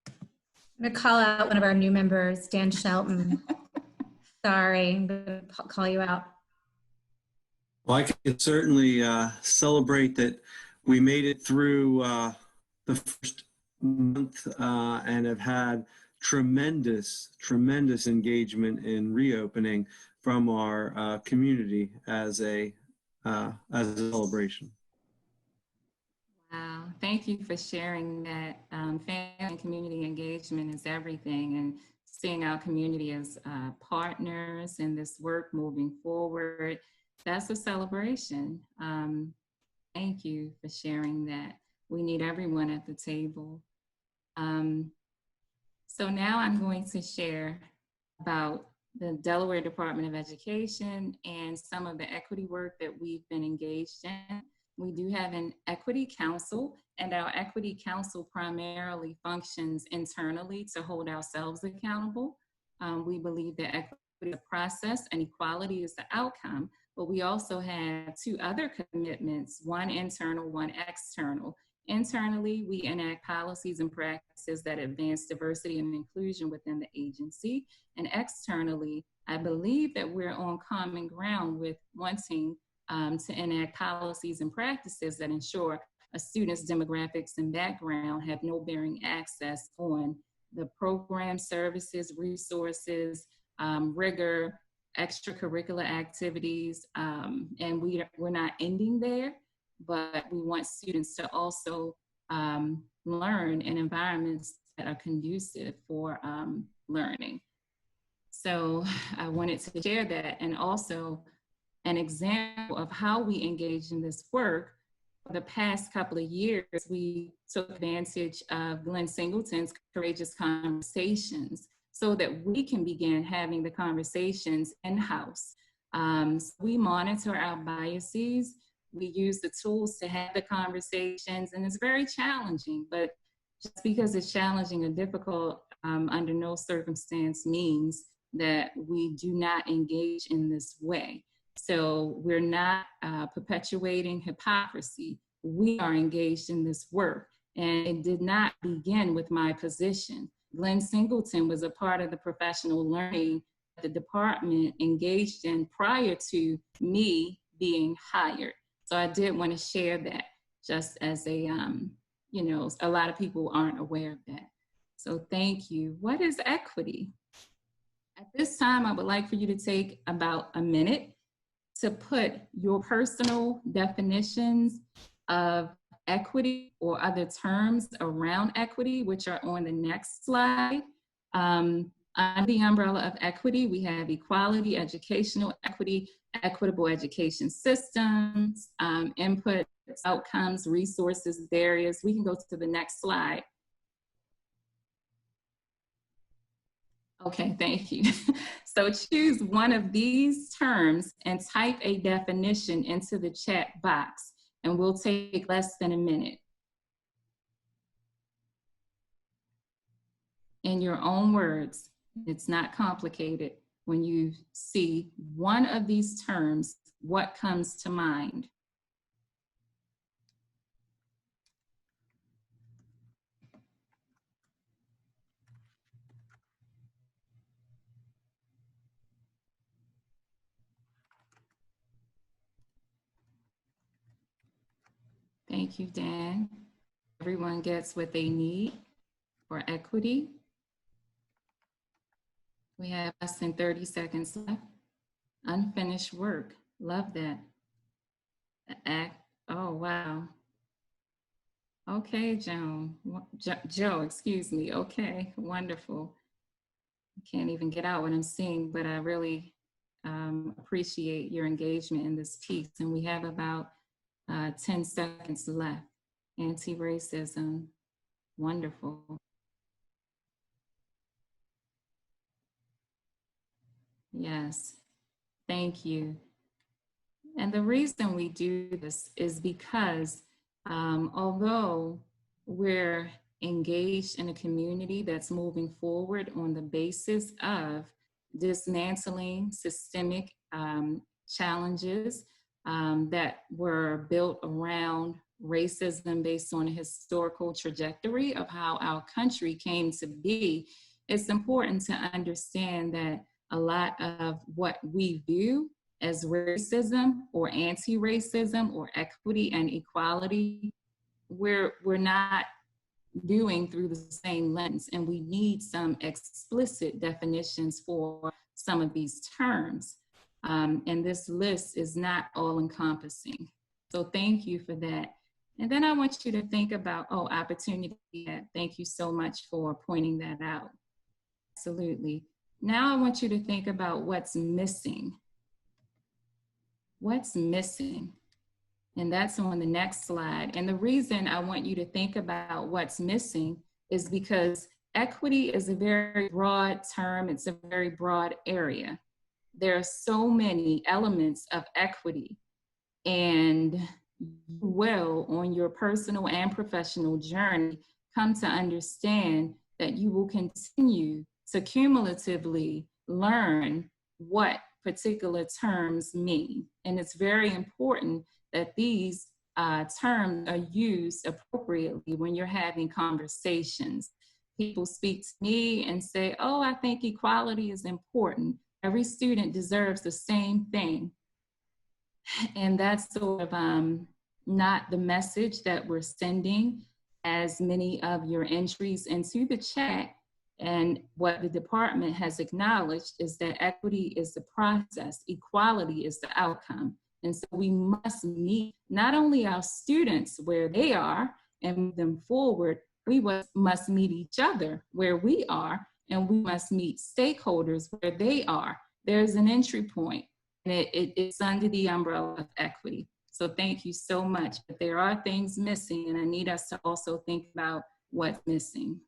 [SPEAKER 1] I'm going to call out one of our new members, Dan Shelton. Sorry, I'm going to call you out.
[SPEAKER 17] Well, I can certainly celebrate that we made it through the first month and have had tremendous engagement in reopening from our community as a celebration.
[SPEAKER 15] Wow, thank you for sharing that. Family and community engagement is everything, and seeing our community as partners in this work moving forward, that's a celebration. Thank you for sharing that. We need everyone at the table. So now I'm going to share about the Delaware Department of Education and some of the equity work that we've been engaged in. We do have an equity council, and our equity council primarily functions internally to hold ourselves accountable. We believe that equity is a process and equality is the outcome, but we also have 2 other commitments, one internal, one external. Internally, we enact policies and practices that advance diversity and inclusion within the agency. And externally, I believe that we're on common ground with wanting to enact policies and practices that ensure a student's demographics and background have no bearing access on the program, services, resources, rigor, extracurricular activities, and we're not ending there, but we want students to also learn in environments that are conducive for learning. So I wanted to share that, and also an example of how we engage in this work. For the past couple of years, we took advantage of Glenn Singleton's Courageous Conversations so that we can begin having the conversations in-house. So we monitor our biases. We use the tools to have the conversations, and it's very challenging, but just because it's challenging or difficult under no circumstance means that we do not engage in this way. So we're not perpetuating hypocrisy. We are engaged in this work, and it did not begin with my position. Glenn Singleton was a part of the professional learning that the department engaged in prior to me being hired. So I did want to share that, just as a, you know, a lot of people aren't aware of that. So thank you. What is equity? At this time, I would like for you to take about a minute to put your personal definitions of equity or other terms around equity, which are on the next slide. Under the umbrella of equity, we have equality, educational equity, equitable education systems, input, outcomes, resources, barriers. We can go to the next slide. Okay, thank you. So choose one of these terms and type a definition into the chat box, and we'll take less than a minute. In your own words, it's not complicated. When you see one of these terms, what comes to mind? Thank you, Dan. Everyone gets what they need for equity. We have less than 30 seconds left. Unfinished work. Love that. Oh, wow. Okay, Joe, excuse me. Okay, wonderful. I can't even get out what I'm seeing, but I really appreciate your engagement in this piece. And we have about 10 seconds left. Anti-racism, wonderful. Yes, thank you. And the reason we do this is because although we're engaged in a community that's moving forward on the basis of dismantling systemic challenges that were built around racism based on a historical trajectory of how our country came to be, it's important to understand that a lot of what we view as racism or anti-racism or equity and equality, we're not viewing through the same lens, and we need some explicit definitions for some of these terms. And this list is not all-encompassing. So thank you for that. And then I want you to think about, opportunity. Thank you so much for pointing that out. Absolutely. Now I want you to think about what's missing. What's missing? And that's on the next slide. And the reason I want you to think about what's missing is because equity is a very broad term. It's a very broad area. There are so many elements of equity, and you will, on your personal and professional journey, come to understand that you will continue to cumulatively learn what particular terms mean. And it's very important that these terms are used appropriately when you're having conversations. People speak to me and say, I think equality is important. Every student deserves the same thing. And that's sort of not the message that we're sending, as many of your entries into the chat. And what the department has acknowledged is that equity is the process, equality is the outcome. And so we must meet not only our students where they are and move them forward, we must meet each other where we are, and we must meet stakeholders where they are. There's an entry point, and it's under the umbrella of equity. So thank you so much. But there are things missing, and I need us to also think about what's missing.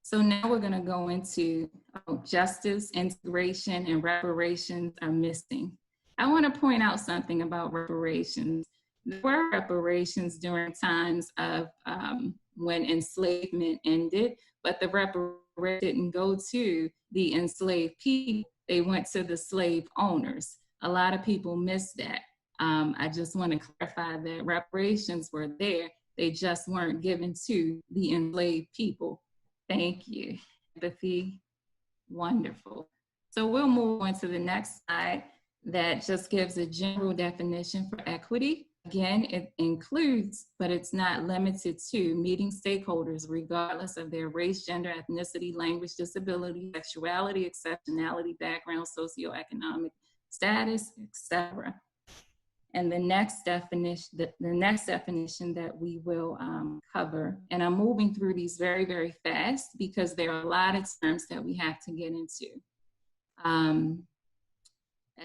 [SPEAKER 15] So now we're going to go into justice, integration, and reparations are missing. I want to point out something about reparations. There were reparations during times of when enslavement ended, but the reparations didn't go to the enslaved people. They went to the slave owners. A lot of people miss that. I just want to clarify that reparations were there. They just weren't given to the enslaved people. Thank you. Empathy, wonderful. So we'll move on to the next slide that just gives a general definition for equity. Again, it includes, but it's not limited to, meeting stakeholders regardless of their race, gender, ethnicity, language, disability, sexuality, exceptionality, background, socioeconomic status, etc. And the next definition, the next definition that we will cover, and I'm moving through these very, very fast because there are a lot of terms that we have to get into.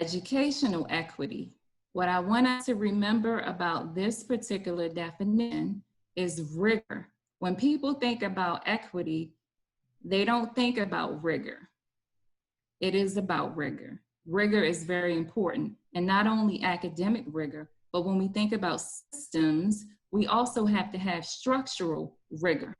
[SPEAKER 15] Educational equity. What I want us to remember about this particular definition is rigor. When people think about equity, they don't think about rigor. It is about rigor. Rigor is very important, and not only academic rigor, but when we think about systems, we also have to have structural rigor.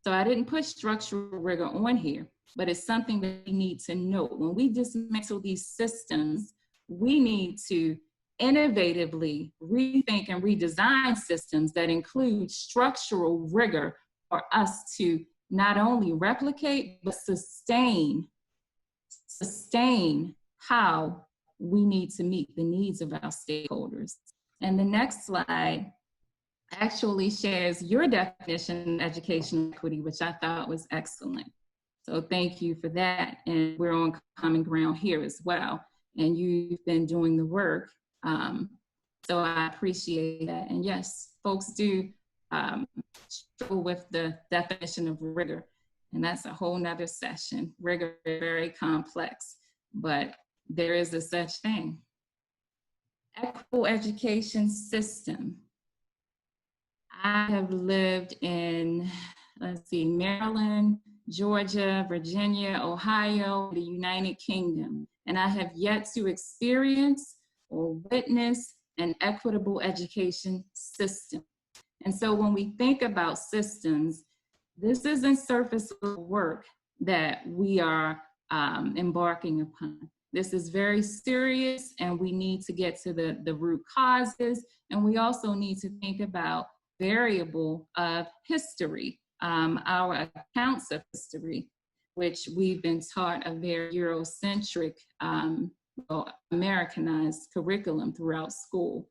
[SPEAKER 15] So I didn't put structural rigor on here, but it's something that we need to note. When we dismantle these systems, we need to innovatively rethink and redesign systems that include structural rigor for us to not only replicate, but sustain how we need to meet the needs of our stakeholders. And the next slide actually shares your definition of educational equity, which I thought was excellent. So thank you for that. And we're on common ground here as well. And you've been doing the work. So I appreciate that. And yes, folks do struggle with the definition of rigor. And that's a whole nother session. Rigor is very complex, but there is a such thing. Equitable education system. I have lived in, let's see, Maryland, Georgia, Virginia, Ohio, the United Kingdom, and I have yet to experience or witness an equitable education system. And so when we think about systems, this isn't surface work that we are embarking upon. This is very serious, and we need to get to the root causes, and we also need to think about variable of history, our accounts of history, which we've been taught a very Eurocentric, Americanized curriculum throughout school.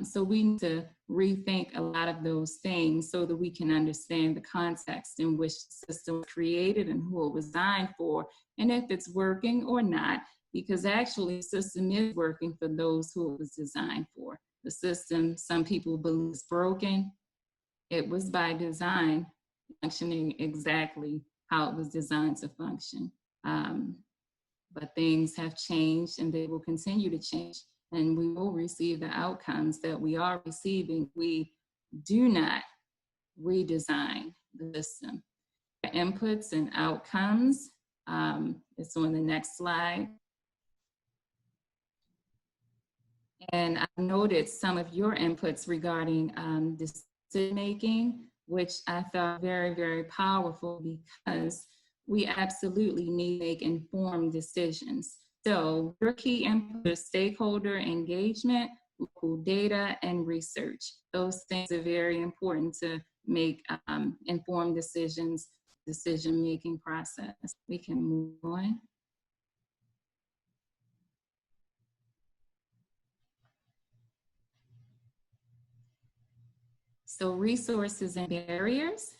[SPEAKER 15] So we need to rethink a lot of those things so that we can understand the context in which the system was created and who it was designed for, and if it's working or not, because actually the system is working for those who it was designed for. The system, some people believe, is broken. It was by design, functioning exactly how it was designed to function. But things have changed, and they will continue to change. And we will receive the outcomes that we are receiving. We do not redesign the system. Inputs and outcomes, it's on the next slide. And I noted some of your inputs regarding decision-making, which I thought very, very powerful, because we absolutely need to make informed decisions. So your key input is stakeholder engagement, local data, and research. Those things are very important to make informed decisions, decision-making process. We can move on. So resources and barriers.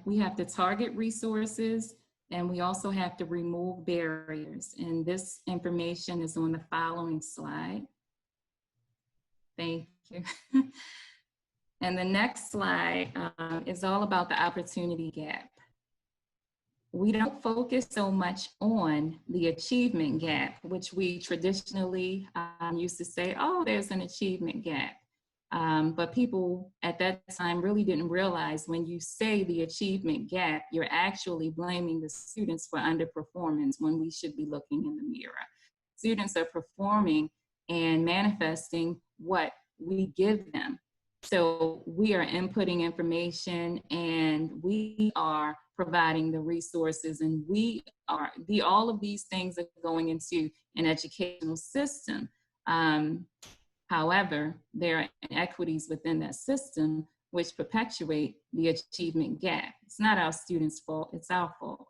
[SPEAKER 15] We have to target resources, and we also have to remove barriers. And this information is on the following slide. Thank you. And the next slide is all about the opportunity gap. We don't focus so much on the achievement gap, which we traditionally used to say, oh, there's an achievement gap. But people at that time really didn't realize when you say the achievement gap, you're actually blaming the students for underperformance when we should be looking in the mirror. Students are performing and manifesting what we give them. So we are inputting information, and we are providing the resources, and we are, all of these things are going into an educational system. However, there are inequities within that system, which perpetuate the achievement gap. It's not our students' fault, it's our fault.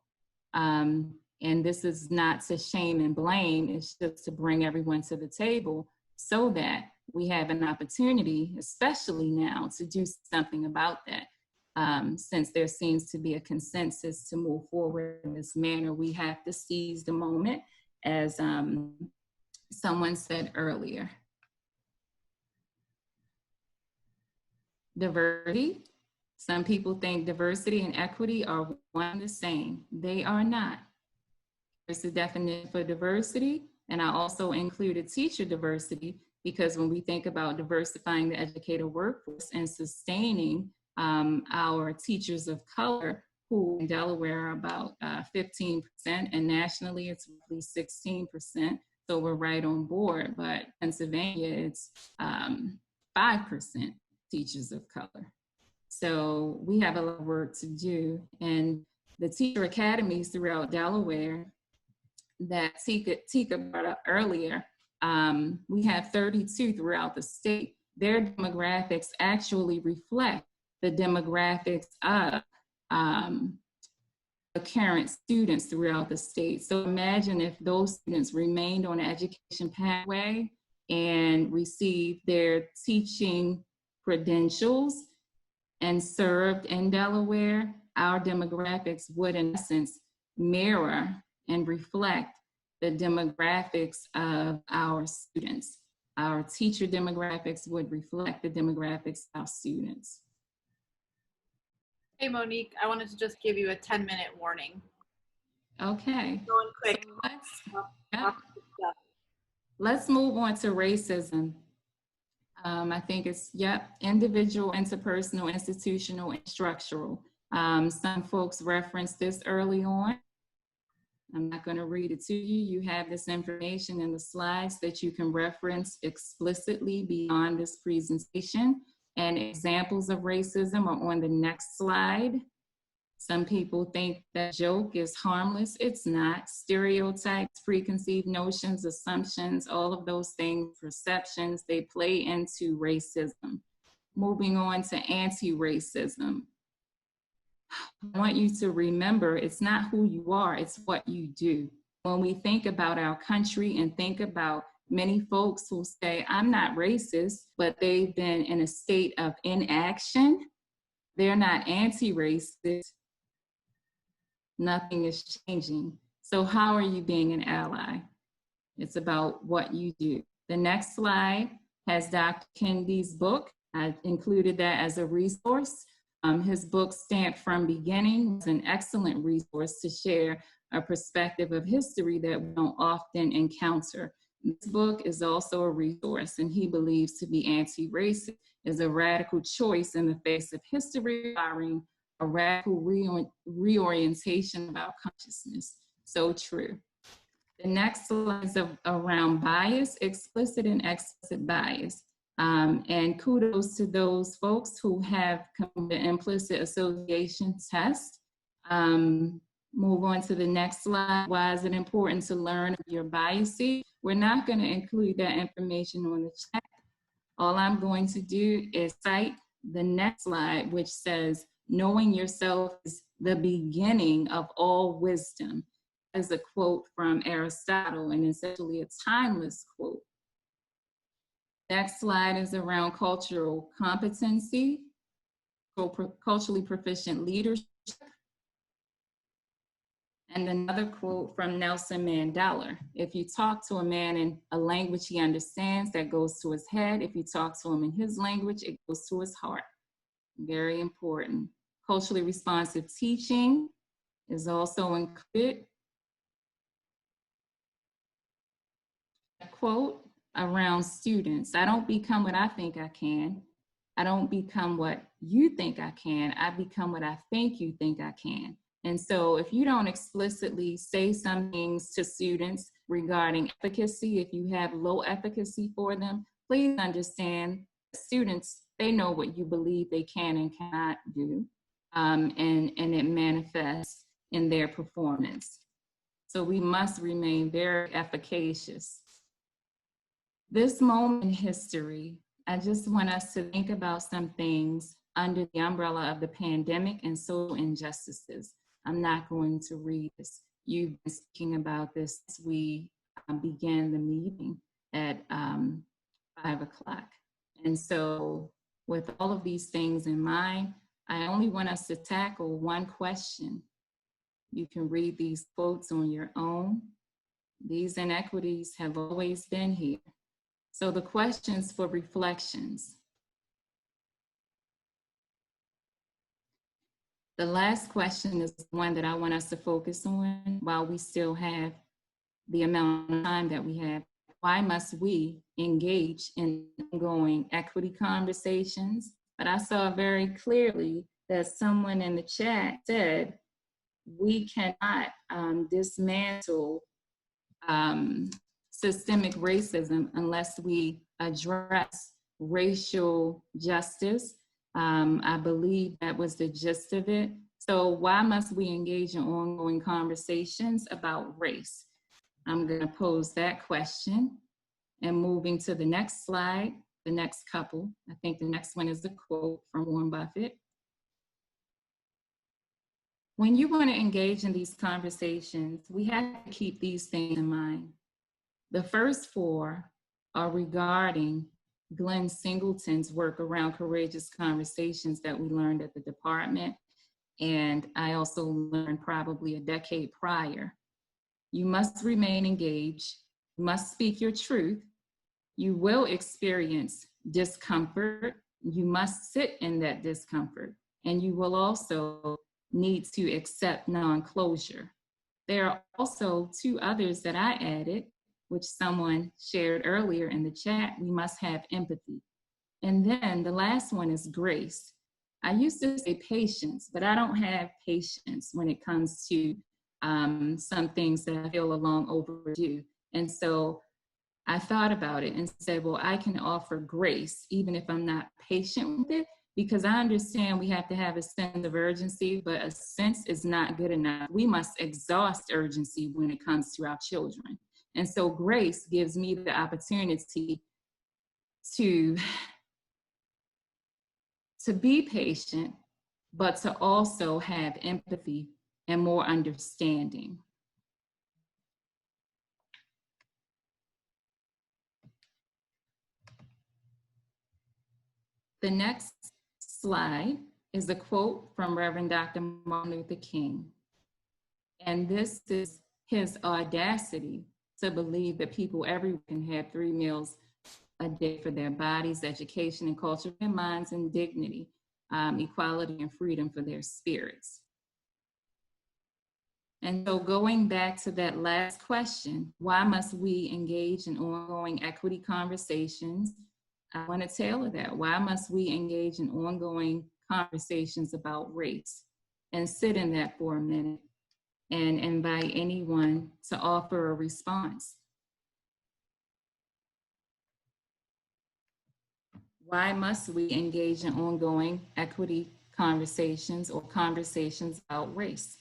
[SPEAKER 15] And this is not to shame and blame, it's just to bring everyone to the table so that we have an opportunity, especially now, to do something about that. Since there seems to be a consensus to move forward in this manner, we have to seize the moment, as someone said earlier. Diversity. Some people think diversity and equity are one and the same. They are not. There's a definition for diversity, and I also included teacher diversity, because when we think about diversifying the educator workforce and sustaining our teachers of color, who in Delaware are about 15%, and nationally it's roughly 16%. So we're right on board, but Pennsylvania, it's 5% teachers of color. So we have a lot of work to do. And the teacher academies throughout Delaware that Tika brought up earlier, we have 32 throughout the state. Their demographics actually reflect the demographics of the current students throughout the state. So imagine if those students remained on an education pathway and received their teaching credentials and served in Delaware, our demographics would in essence mirror and reflect the demographics of our students. Our teacher demographics would reflect the demographics of our students.
[SPEAKER 2] Hey, Monique, I wanted to just give you a 10-minute warning.
[SPEAKER 15] Okay.
[SPEAKER 6] Going quick.
[SPEAKER 15] So let's move on to racism. I think it's, individual, interpersonal, institutional, and structural. Some folks referenced this early on. I'm not going to read it to you. You have this information in the slides that you can reference explicitly beyond this presentation. And examples of racism are on the next slide. Some people think that joke is harmless. It's not. Stereotypes, preconceived notions, assumptions, all of those things, perceptions, they play into racism. Moving on to anti-racism. I want you to remember it's not who you are, it's what you do. When we think about our country and think about many folks who say, I'm not racist, but they've been in a state of inaction, they're not anti-racist, nothing is changing. So how are you being an ally? It's about what you do. The next slide has Dr. Kennedy's book. I included that as a resource. His book, Stamped from Beginning, is an excellent resource to share a perspective of history that we don't often encounter. This book is also a resource, and he believes to be anti-racist is a radical choice in the face of history, requiring a radical reorientation of our consciousness. So true. The next slide is around bias, explicit and explicit bias. And kudos to those folks who have come to the implicit association test. Move on to the next slide. Why is it important to learn your biases? We're not going to include that information on the chat. All I'm going to do is cite the next slide, which says, knowing yourself is the beginning of all wisdom. That is a quote from Aristotle, and essentially a timeless quote. Next slide is around cultural competency, culturally proficient leadership. And another quote from Nelson Mandela: if you talk to a man in a language he understands, that goes to his head. If you talk to him in his language, it goes to his heart. Very important. Culturally responsive teaching is also included. A quote around students: I don't become what I think I can. I don't become what you think I can. I become what I think you think I can. And so if you don't explicitly say some things to students regarding efficacy, if you have low efficacy for them, please understand students, they know what you believe they can and cannot do, and it manifests in their performance. So we must remain very efficacious. This moment in history, I just want us to think about some things under the umbrella of the pandemic and social injustices. I'm not going to read this. You've been speaking about this as we began the meeting at 5 o'clock. And so with all of these things in mind, I only want us to tackle one question. You can read these quotes on your own. These inequities have always been here. So the questions for reflections. The last question is one that I want us to focus on while we still have the amount of time that we have. Why must we engage in ongoing equity conversations? But I saw very clearly that someone in the chat said, we cannot dismantle systemic racism unless we address racial justice. I believe that was the gist of it. So why must we engage in ongoing conversations about race? I'm going to pose that question. And moving to the next slide, the next couple, I think the next one is a quote from Warren Buffett. When you want to engage in these conversations, we have to keep these things in mind. The first four are regarding Glenn Singleton's work around courageous conversations that we learned at the department. And I also learned probably a decade prior. You must remain engaged, you must speak your truth, you will experience discomfort, you must sit in that discomfort, and you will also need to accept non-closure. There are also two others that I added, which someone shared earlier in the chat. We must have empathy. And then the last one is grace. I used to say patience, but I don't have patience when it comes to some things that I feel are long overdue. And so I thought about it and said, well, I can offer grace even if I'm not patient with it, because I understand we have to have a sense of urgency, but a sense is not good enough. We must exhaust urgency when it comes to our children. And so grace gives me the opportunity to be patient, but to also have empathy and more understanding. The next slide is a quote from Reverend Dr. Martin Luther King. And this is his audacity to believe that people everywhere can have 3 meals a day for their bodies, education and culture, their minds and dignity, equality and freedom for their spirits. And so going back to that last question, why must we engage in ongoing equity conversations? I want to tailor that. Why must we engage in ongoing conversations about race? And sit in that for a minute and invite anyone to offer a response. Why must we engage in ongoing equity conversations or conversations about race?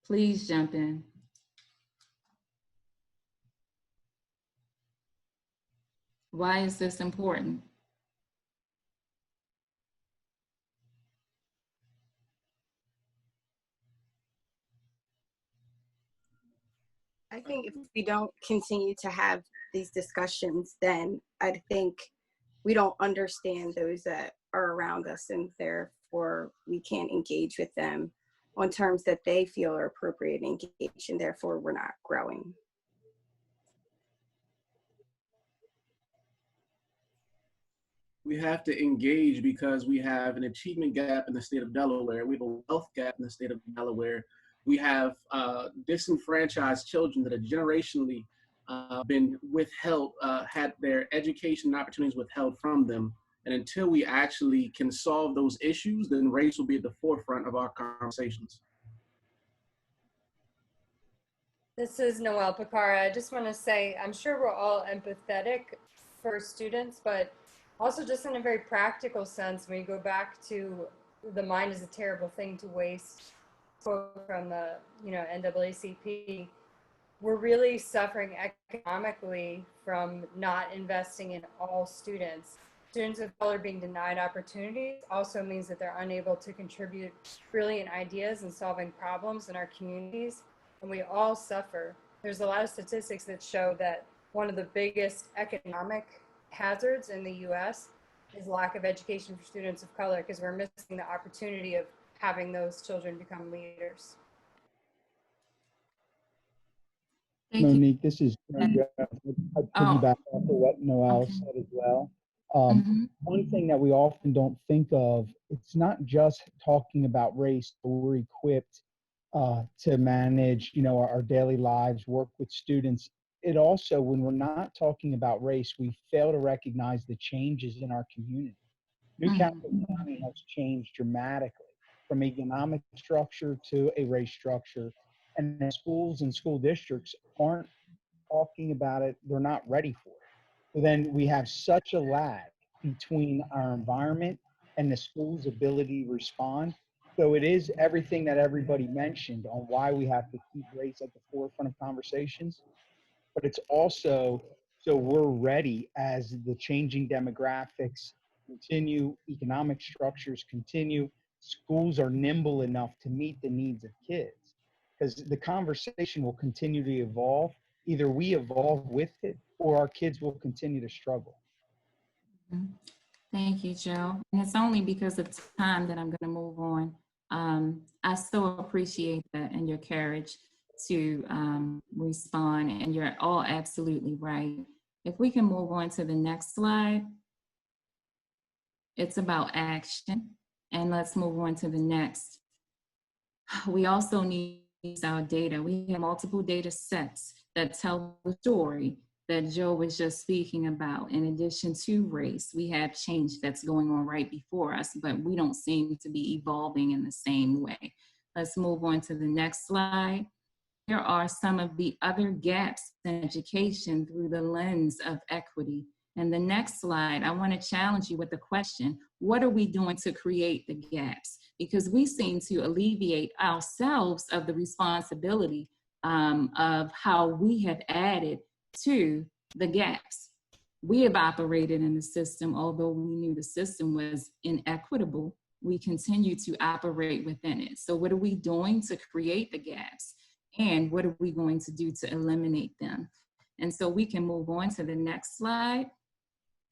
[SPEAKER 15] Please jump in. Why is this important?
[SPEAKER 10] I think if we don't continue to have these discussions, then I think we don't understand those that are around us, and therefore we can't engage with them on terms that they feel are appropriate and engage, and therefore we're not growing.
[SPEAKER 3] We have to engage because we have an achievement gap in the state of Delaware. We have a wealth gap in the state of Delaware. We have disenfranchised children that have generationally been withheld, had their education opportunities withheld from them. And until we actually can solve those issues, then race will be at the forefront of our conversations.
[SPEAKER 8] This is Noelle Picara. I just want to say, I'm sure we're all empathetic for students, but also just in a very practical sense, when you go back to the mind is a terrible thing to waste, quote from the NAACP, we're really suffering economically from not investing in all students. students of color being denied opportunities also means that they're unable to contribute brilliant ideas in solving problems in our communities, and we all suffer. There's a lot of statistics that show that one of the biggest economic hazards in the US is lack of education for students of color, because we're missing the opportunity of having those children become leaders.
[SPEAKER 18] Monique, this is Jeff. I'd piggyback off of what Noel
[SPEAKER 15] Okay.
[SPEAKER 18] said as well.
[SPEAKER 15] Mhm.
[SPEAKER 18] One thing that we often don't think of, it's not just talking about race, but we're equipped to manage, our daily lives, work with students. It also, when we're not talking about race, we fail to recognize the changes in our community. Newcastle County has changed dramatically from economic structure to a race structure, and the schools and school districts aren't talking about it. They're not ready for it. So then we have such a lag between our environment and the school's ability to respond. So it is everything that everybody mentioned on why we have to keep race at the forefront of conversations, but it's also so we're ready as the changing demographics continue, economic structures continue, schools are nimble enough to meet the needs of kids. Because the conversation will continue to evolve. Either we evolve with it or our kids will continue to struggle.
[SPEAKER 15] Thank you, Joe. And it's only because of time that I'm going to move on. I so appreciate that and your courage to respond, and you're all absolutely right. If we can move on to the next slide, it's about action. And let's move on to the next. We also need our data. We have multiple data sets that tell the story that Joe was just speaking about. In addition to race, we have change that's going on right before us, but we don't seem to be evolving in the same way. Let's move on to the next slide. Here are some of the other gaps in education through the lens of equity. And the next slide, I want to challenge you with the question, what are we doing to create the gaps? Because we seem to alleviate ourselves of the responsibility of how we have added to the gaps. We have operated in the system, although we knew the system was inequitable, we continue to operate within it. So what are we doing to create the gaps? And what are we going to do to eliminate them? And so we can move on to the next slide,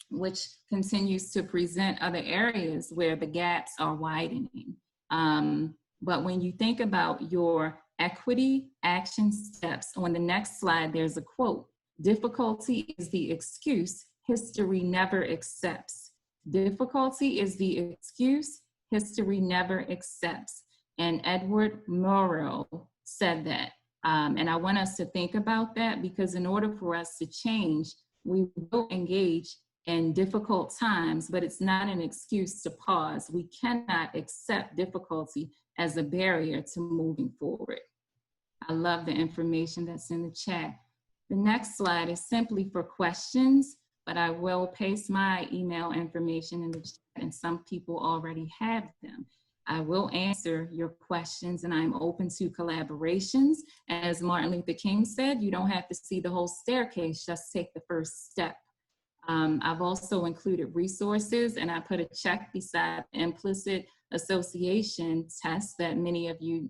[SPEAKER 15] which continues to present other areas where the gaps are widening. But when you think about your equity action steps, on the next slide, there's a quote: difficulty is the excuse history never accepts. Difficulty is the excuse history never accepts. And Edward Murrow said that. And I want us to think about that, because in order for us to change, we will engage in difficult times, but it's not an excuse to pause. We cannot accept difficulty as a barrier to moving forward. I love the information that's in the chat. The next slide is simply for questions, but I will paste my email information in the chat, and some people already have them. I will answer your questions, and I'm open to collaborations. As Martin Luther King said, you don't have to see the whole staircase, just take the first step. I've also included resources, and I put a check beside the implicit association test that many of you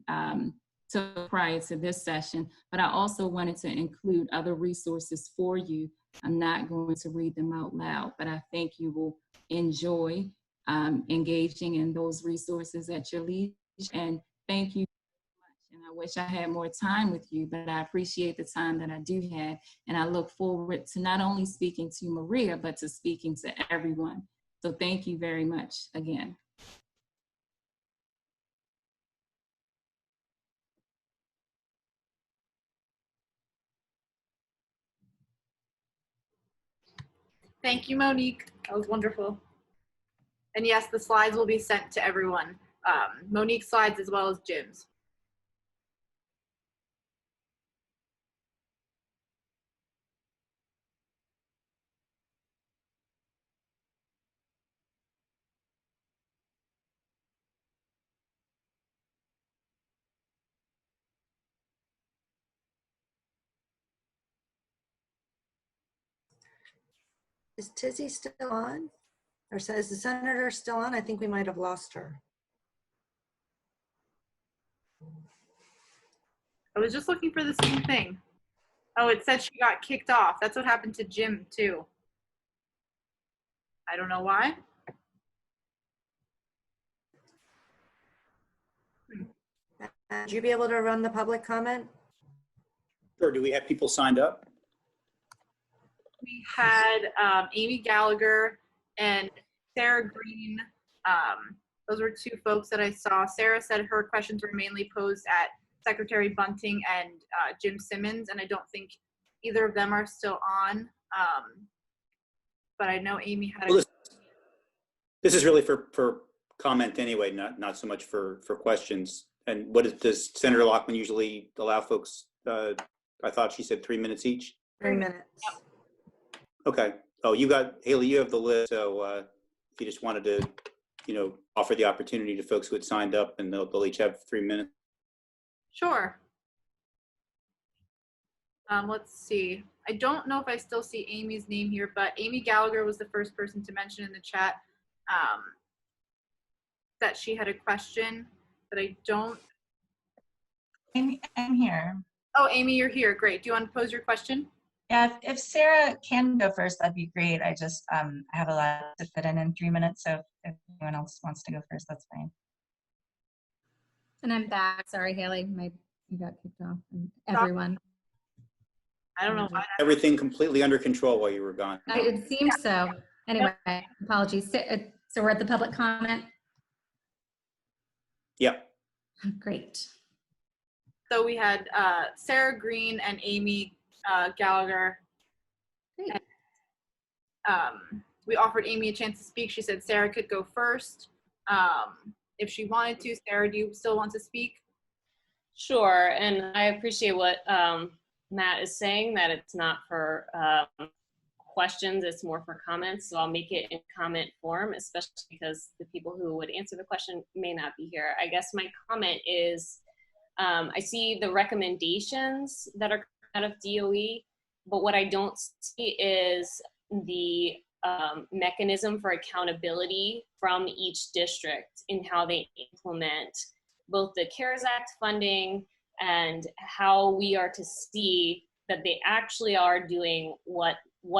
[SPEAKER 15] took prior to this session, but I also wanted to include other resources for you. I'm not going to read them out loud, but I think you will enjoy engaging in those resources at your leisure. And thank you very much. And I wish I had more time with you, but I appreciate the time that I do have. And I look forward to not only speaking to Maria, but to speaking to everyone. So thank you very much again.
[SPEAKER 2] Thank you, Monique. That was wonderful. And yes, the slides will be sent to everyone. Monique's slides as well as Jim's.
[SPEAKER 7] Is Tizzy still on? Or so is the senator still on? I think we might have lost her.
[SPEAKER 2] I was just looking for the same thing. Oh, it said she got kicked off. That's what happened to Jim too. I don't know why.
[SPEAKER 7] Would you be able to run the public comment?
[SPEAKER 5] Sure. Do we have people signed up?
[SPEAKER 2] We had Amy Gallagher and Sarah Green. Those were two folks that I saw. Sarah said her questions were mainly posed at Secretary Bunting and Jim Simmons, and I don't think either of them are still on. But I know Amy had
[SPEAKER 5] Well, this is really for comment anyway, not so much for questions. And does Senator Lockman usually allow folks, I thought she said 3 minutes each?
[SPEAKER 7] 3 minutes.
[SPEAKER 5] Okay. Oh, Haley, you have the list. So if you just wanted to, offer the opportunity to folks who had signed up, and they'll each have 3 minutes.
[SPEAKER 2] Sure. Let's see. I don't know if I still see Amy's name here, but Amy Gallagher was the first person to mention in the chat that she had a question, but I don't.
[SPEAKER 19] I'm here.
[SPEAKER 2] Oh, Amy, you're here. Great. Do you want to pose your question?
[SPEAKER 19] Yeah, if Sarah can go first, that'd be great. I just I have a lot to fit in 3 minutes, so if anyone else wants to go first, that's fine.
[SPEAKER 1] And I'm back. Sorry, Haley. I got kicked off. And everyone.
[SPEAKER 2] I don't know why.
[SPEAKER 5] Everything completely under control while you were gone.
[SPEAKER 1] It seems so. Anyway, apologies. So we're at the public comment.
[SPEAKER 5] Yep.
[SPEAKER 1] Great.
[SPEAKER 2] So we had Sarah Green and Amy Gallagher.
[SPEAKER 1] Great.
[SPEAKER 2] And, we offered Amy a chance to speak. She said Sarah could go first if she wanted to. Sarah, do you still want to speak?
[SPEAKER 20] Sure, and I appreciate what Matt is saying, that it's not for questions, it's more for comments. So I'll make it in comment form, especially because the people who would answer the question may not be here. I guess my comment is, I see the recommendations that are out of DOE, but what I don't see is the mechanism for accountability from each district in how they implement both the CARES Act funding and how we are to see that they actually are doing what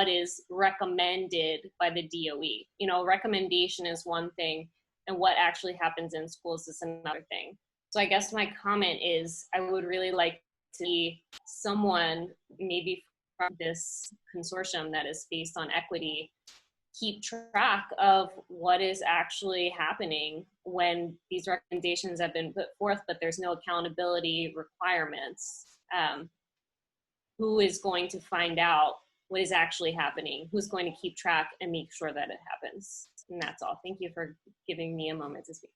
[SPEAKER 20] is recommended by the DOE. Recommendation is one thing, and what actually happens in schools is another thing. So I guess my comment is, I would really like to see someone, maybe from this consortium that is based on equity, keep track of what is actually happening when these recommendations have been put forth, but there's no accountability requirements. Who is going to find out what is actually happening? Who's going to keep track and make sure that it happens? And that's all. Thank you for giving me a moment to speak.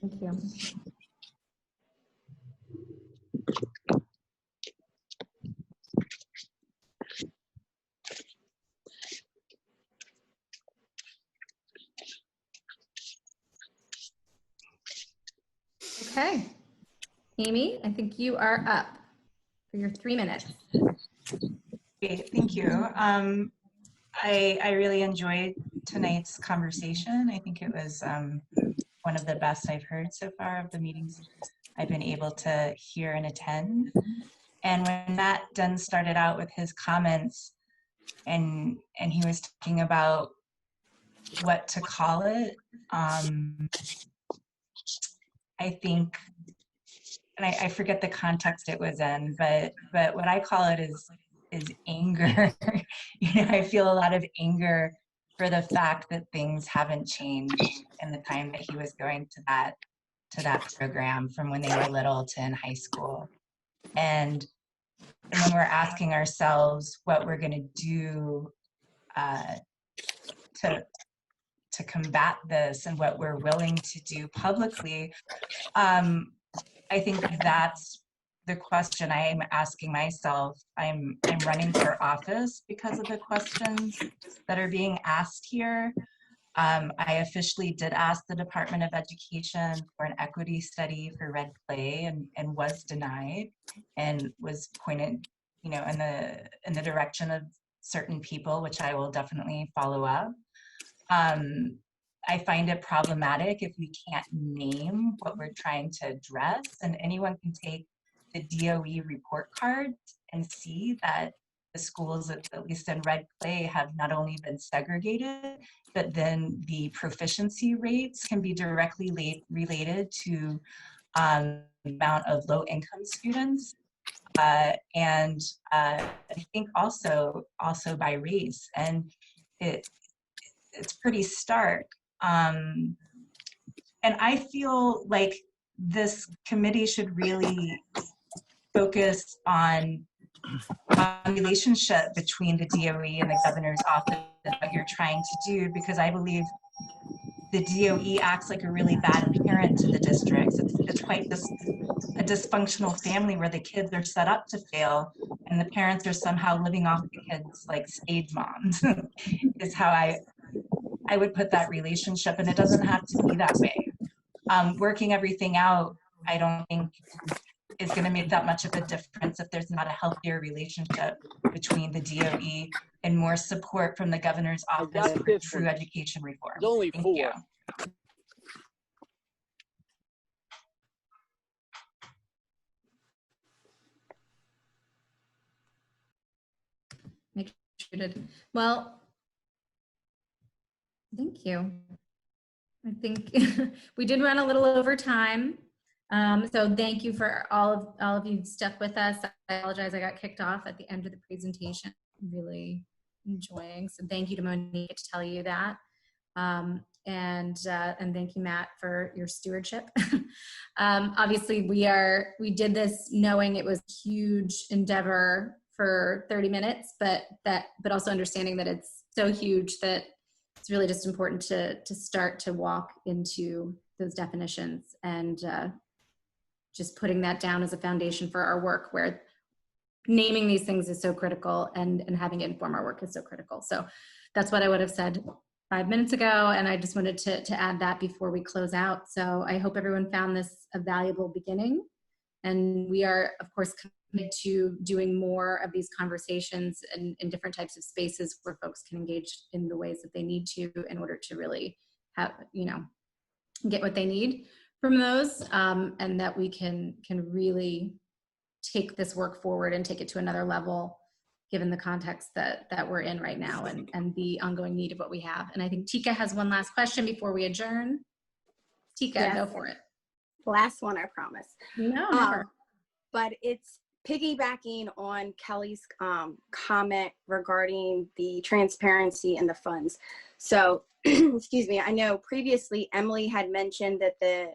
[SPEAKER 1] Thank you. Okay. Amy, I think you are up for your 3 minutes.
[SPEAKER 19] Great, thank you. I really enjoyed tonight's conversation. I think it was one of the best I've heard so far of the meetings I've been able to hear and attend. And when Matt Dunn started out with his comments, and he was talking about what to call it, I think, and I forget the context it was in, but what I call it is anger. I feel a lot of anger for the fact that things haven't changed in the time that he was going to that program, from when they were little to in high school. And when we're asking ourselves what we're going to do to combat this, and what we're willing to do publicly, I think that's the question I'm asking myself. I'm running for office because of the questions that are being asked here. I officially did ask the Department of Education for an equity study for red clay, and was denied, and was pointed, in the direction of certain people, which I will definitely follow up. I find it problematic if we can't name what we're trying to address, and anyone can take the DOE report card and see that the schools, at least in Red Clay, have not only been segregated, but then the proficiency rates can be directly related to the amount of low-income students, and I think also by race, and it's pretty stark. And I feel like this committee should really focus on the relationship between the DOE and the governor's office and what you're trying to do, because I believe the DOE acts like a really bad parent to the districts. It's quite a dysfunctional family where the kids are set up to fail and the parents are somehow living off the kids like stage moms is how I would put that relationship, and it doesn't have to be that way. Working everything out, I don't think is going to make that much of a difference if there's not a healthier relationship between the DOE and more support from the governor's office for true education reform.
[SPEAKER 21] There's only
[SPEAKER 19] Thank
[SPEAKER 21] 4.
[SPEAKER 19] you.
[SPEAKER 1] Make sure to, well, thank you. I think we did run a little over time. So thank you for all of you stuck with us. I apologize, I got kicked off at the end of the presentation. Really enjoying. So thank you to Monique to tell you that. And thank you, Matt, for your stewardship. Obviously, we did this knowing it was a huge endeavor for 30 minutes, but also understanding that it's so huge that it's really just important to start to walk into those definitions and just putting that down as a foundation for our work, where naming these things is so critical and having it inform our work is so critical. So that's what I would have said 5 minutes ago, and I just wanted to add that before we close out. So I hope everyone found this a valuable beginning, and we are, of course, committed to doing more of these conversations in different types of spaces where folks can engage in the ways that they need to in order to really have, get what they need from those, and that we can really take this work forward and take it to another level, given the context that we're in right now and the ongoing need of what we have. And I think Tika has one last question before we adjourn. Tika,
[SPEAKER 10] Yes.
[SPEAKER 1] Go for it.
[SPEAKER 10] Last one, I promise.
[SPEAKER 1] No, never.
[SPEAKER 10] But it's piggybacking on Kelly's comment regarding the transparency and the funds. So, excuse me, I know previously Emily had mentioned that the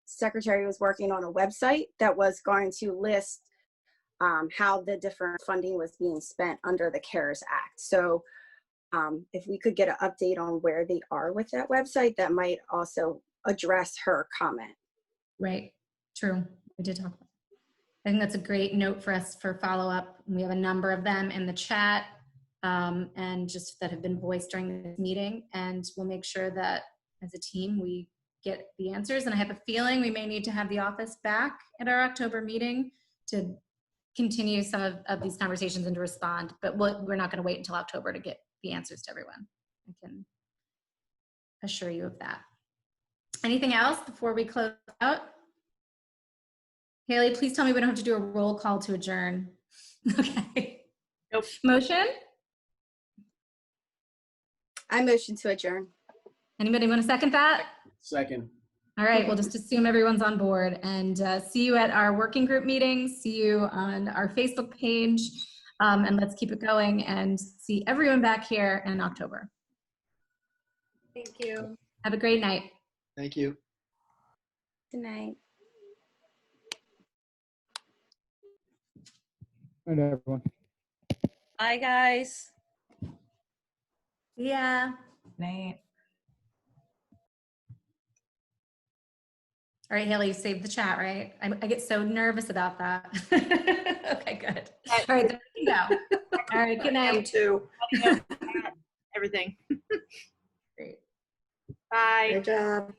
[SPEAKER 10] secretary was working on a website that was going to list how the different funding was being spent under the CARES Act. So if we could get an update on where they are with that website, that might also address her comment.
[SPEAKER 1] Right, true, we did talk about that. I think that's a great note for us for follow-up. We have a number of them in the chat and just that have been voiced during this meeting, and we'll make sure that as a team we get the answers. And I have a feeling we may need to have the office back at our October meeting to continue some of these conversations and to respond, but we're not going to wait until October to get the answers to everyone. I can assure you of that. Anything else before we close out? Haley, please tell me we don't have to do a roll call to adjourn. Okay.
[SPEAKER 2] Nope.
[SPEAKER 1] Motion?
[SPEAKER 10] I motion to adjourn.
[SPEAKER 1] Anybody want to second that?
[SPEAKER 3] Second.
[SPEAKER 1] All right, we'll just assume everyone's on board, and see you at our working group meetings, see you on our Facebook page, and let's keep it going and see everyone back here in October.
[SPEAKER 8] Thank you.
[SPEAKER 1] Have a great night.
[SPEAKER 21] Thank you.
[SPEAKER 10] Good night.
[SPEAKER 18] Good night, everyone.
[SPEAKER 22] Bye, guys.
[SPEAKER 1] Yeah.
[SPEAKER 19] Night.
[SPEAKER 1] All right, Haley, you saved the chat, right? I get so nervous about that. Okay, good. All right, there you go. All right, good night.
[SPEAKER 7] I am too.
[SPEAKER 2] Everything.
[SPEAKER 1] Great.
[SPEAKER 2] Bye.
[SPEAKER 7] Good job.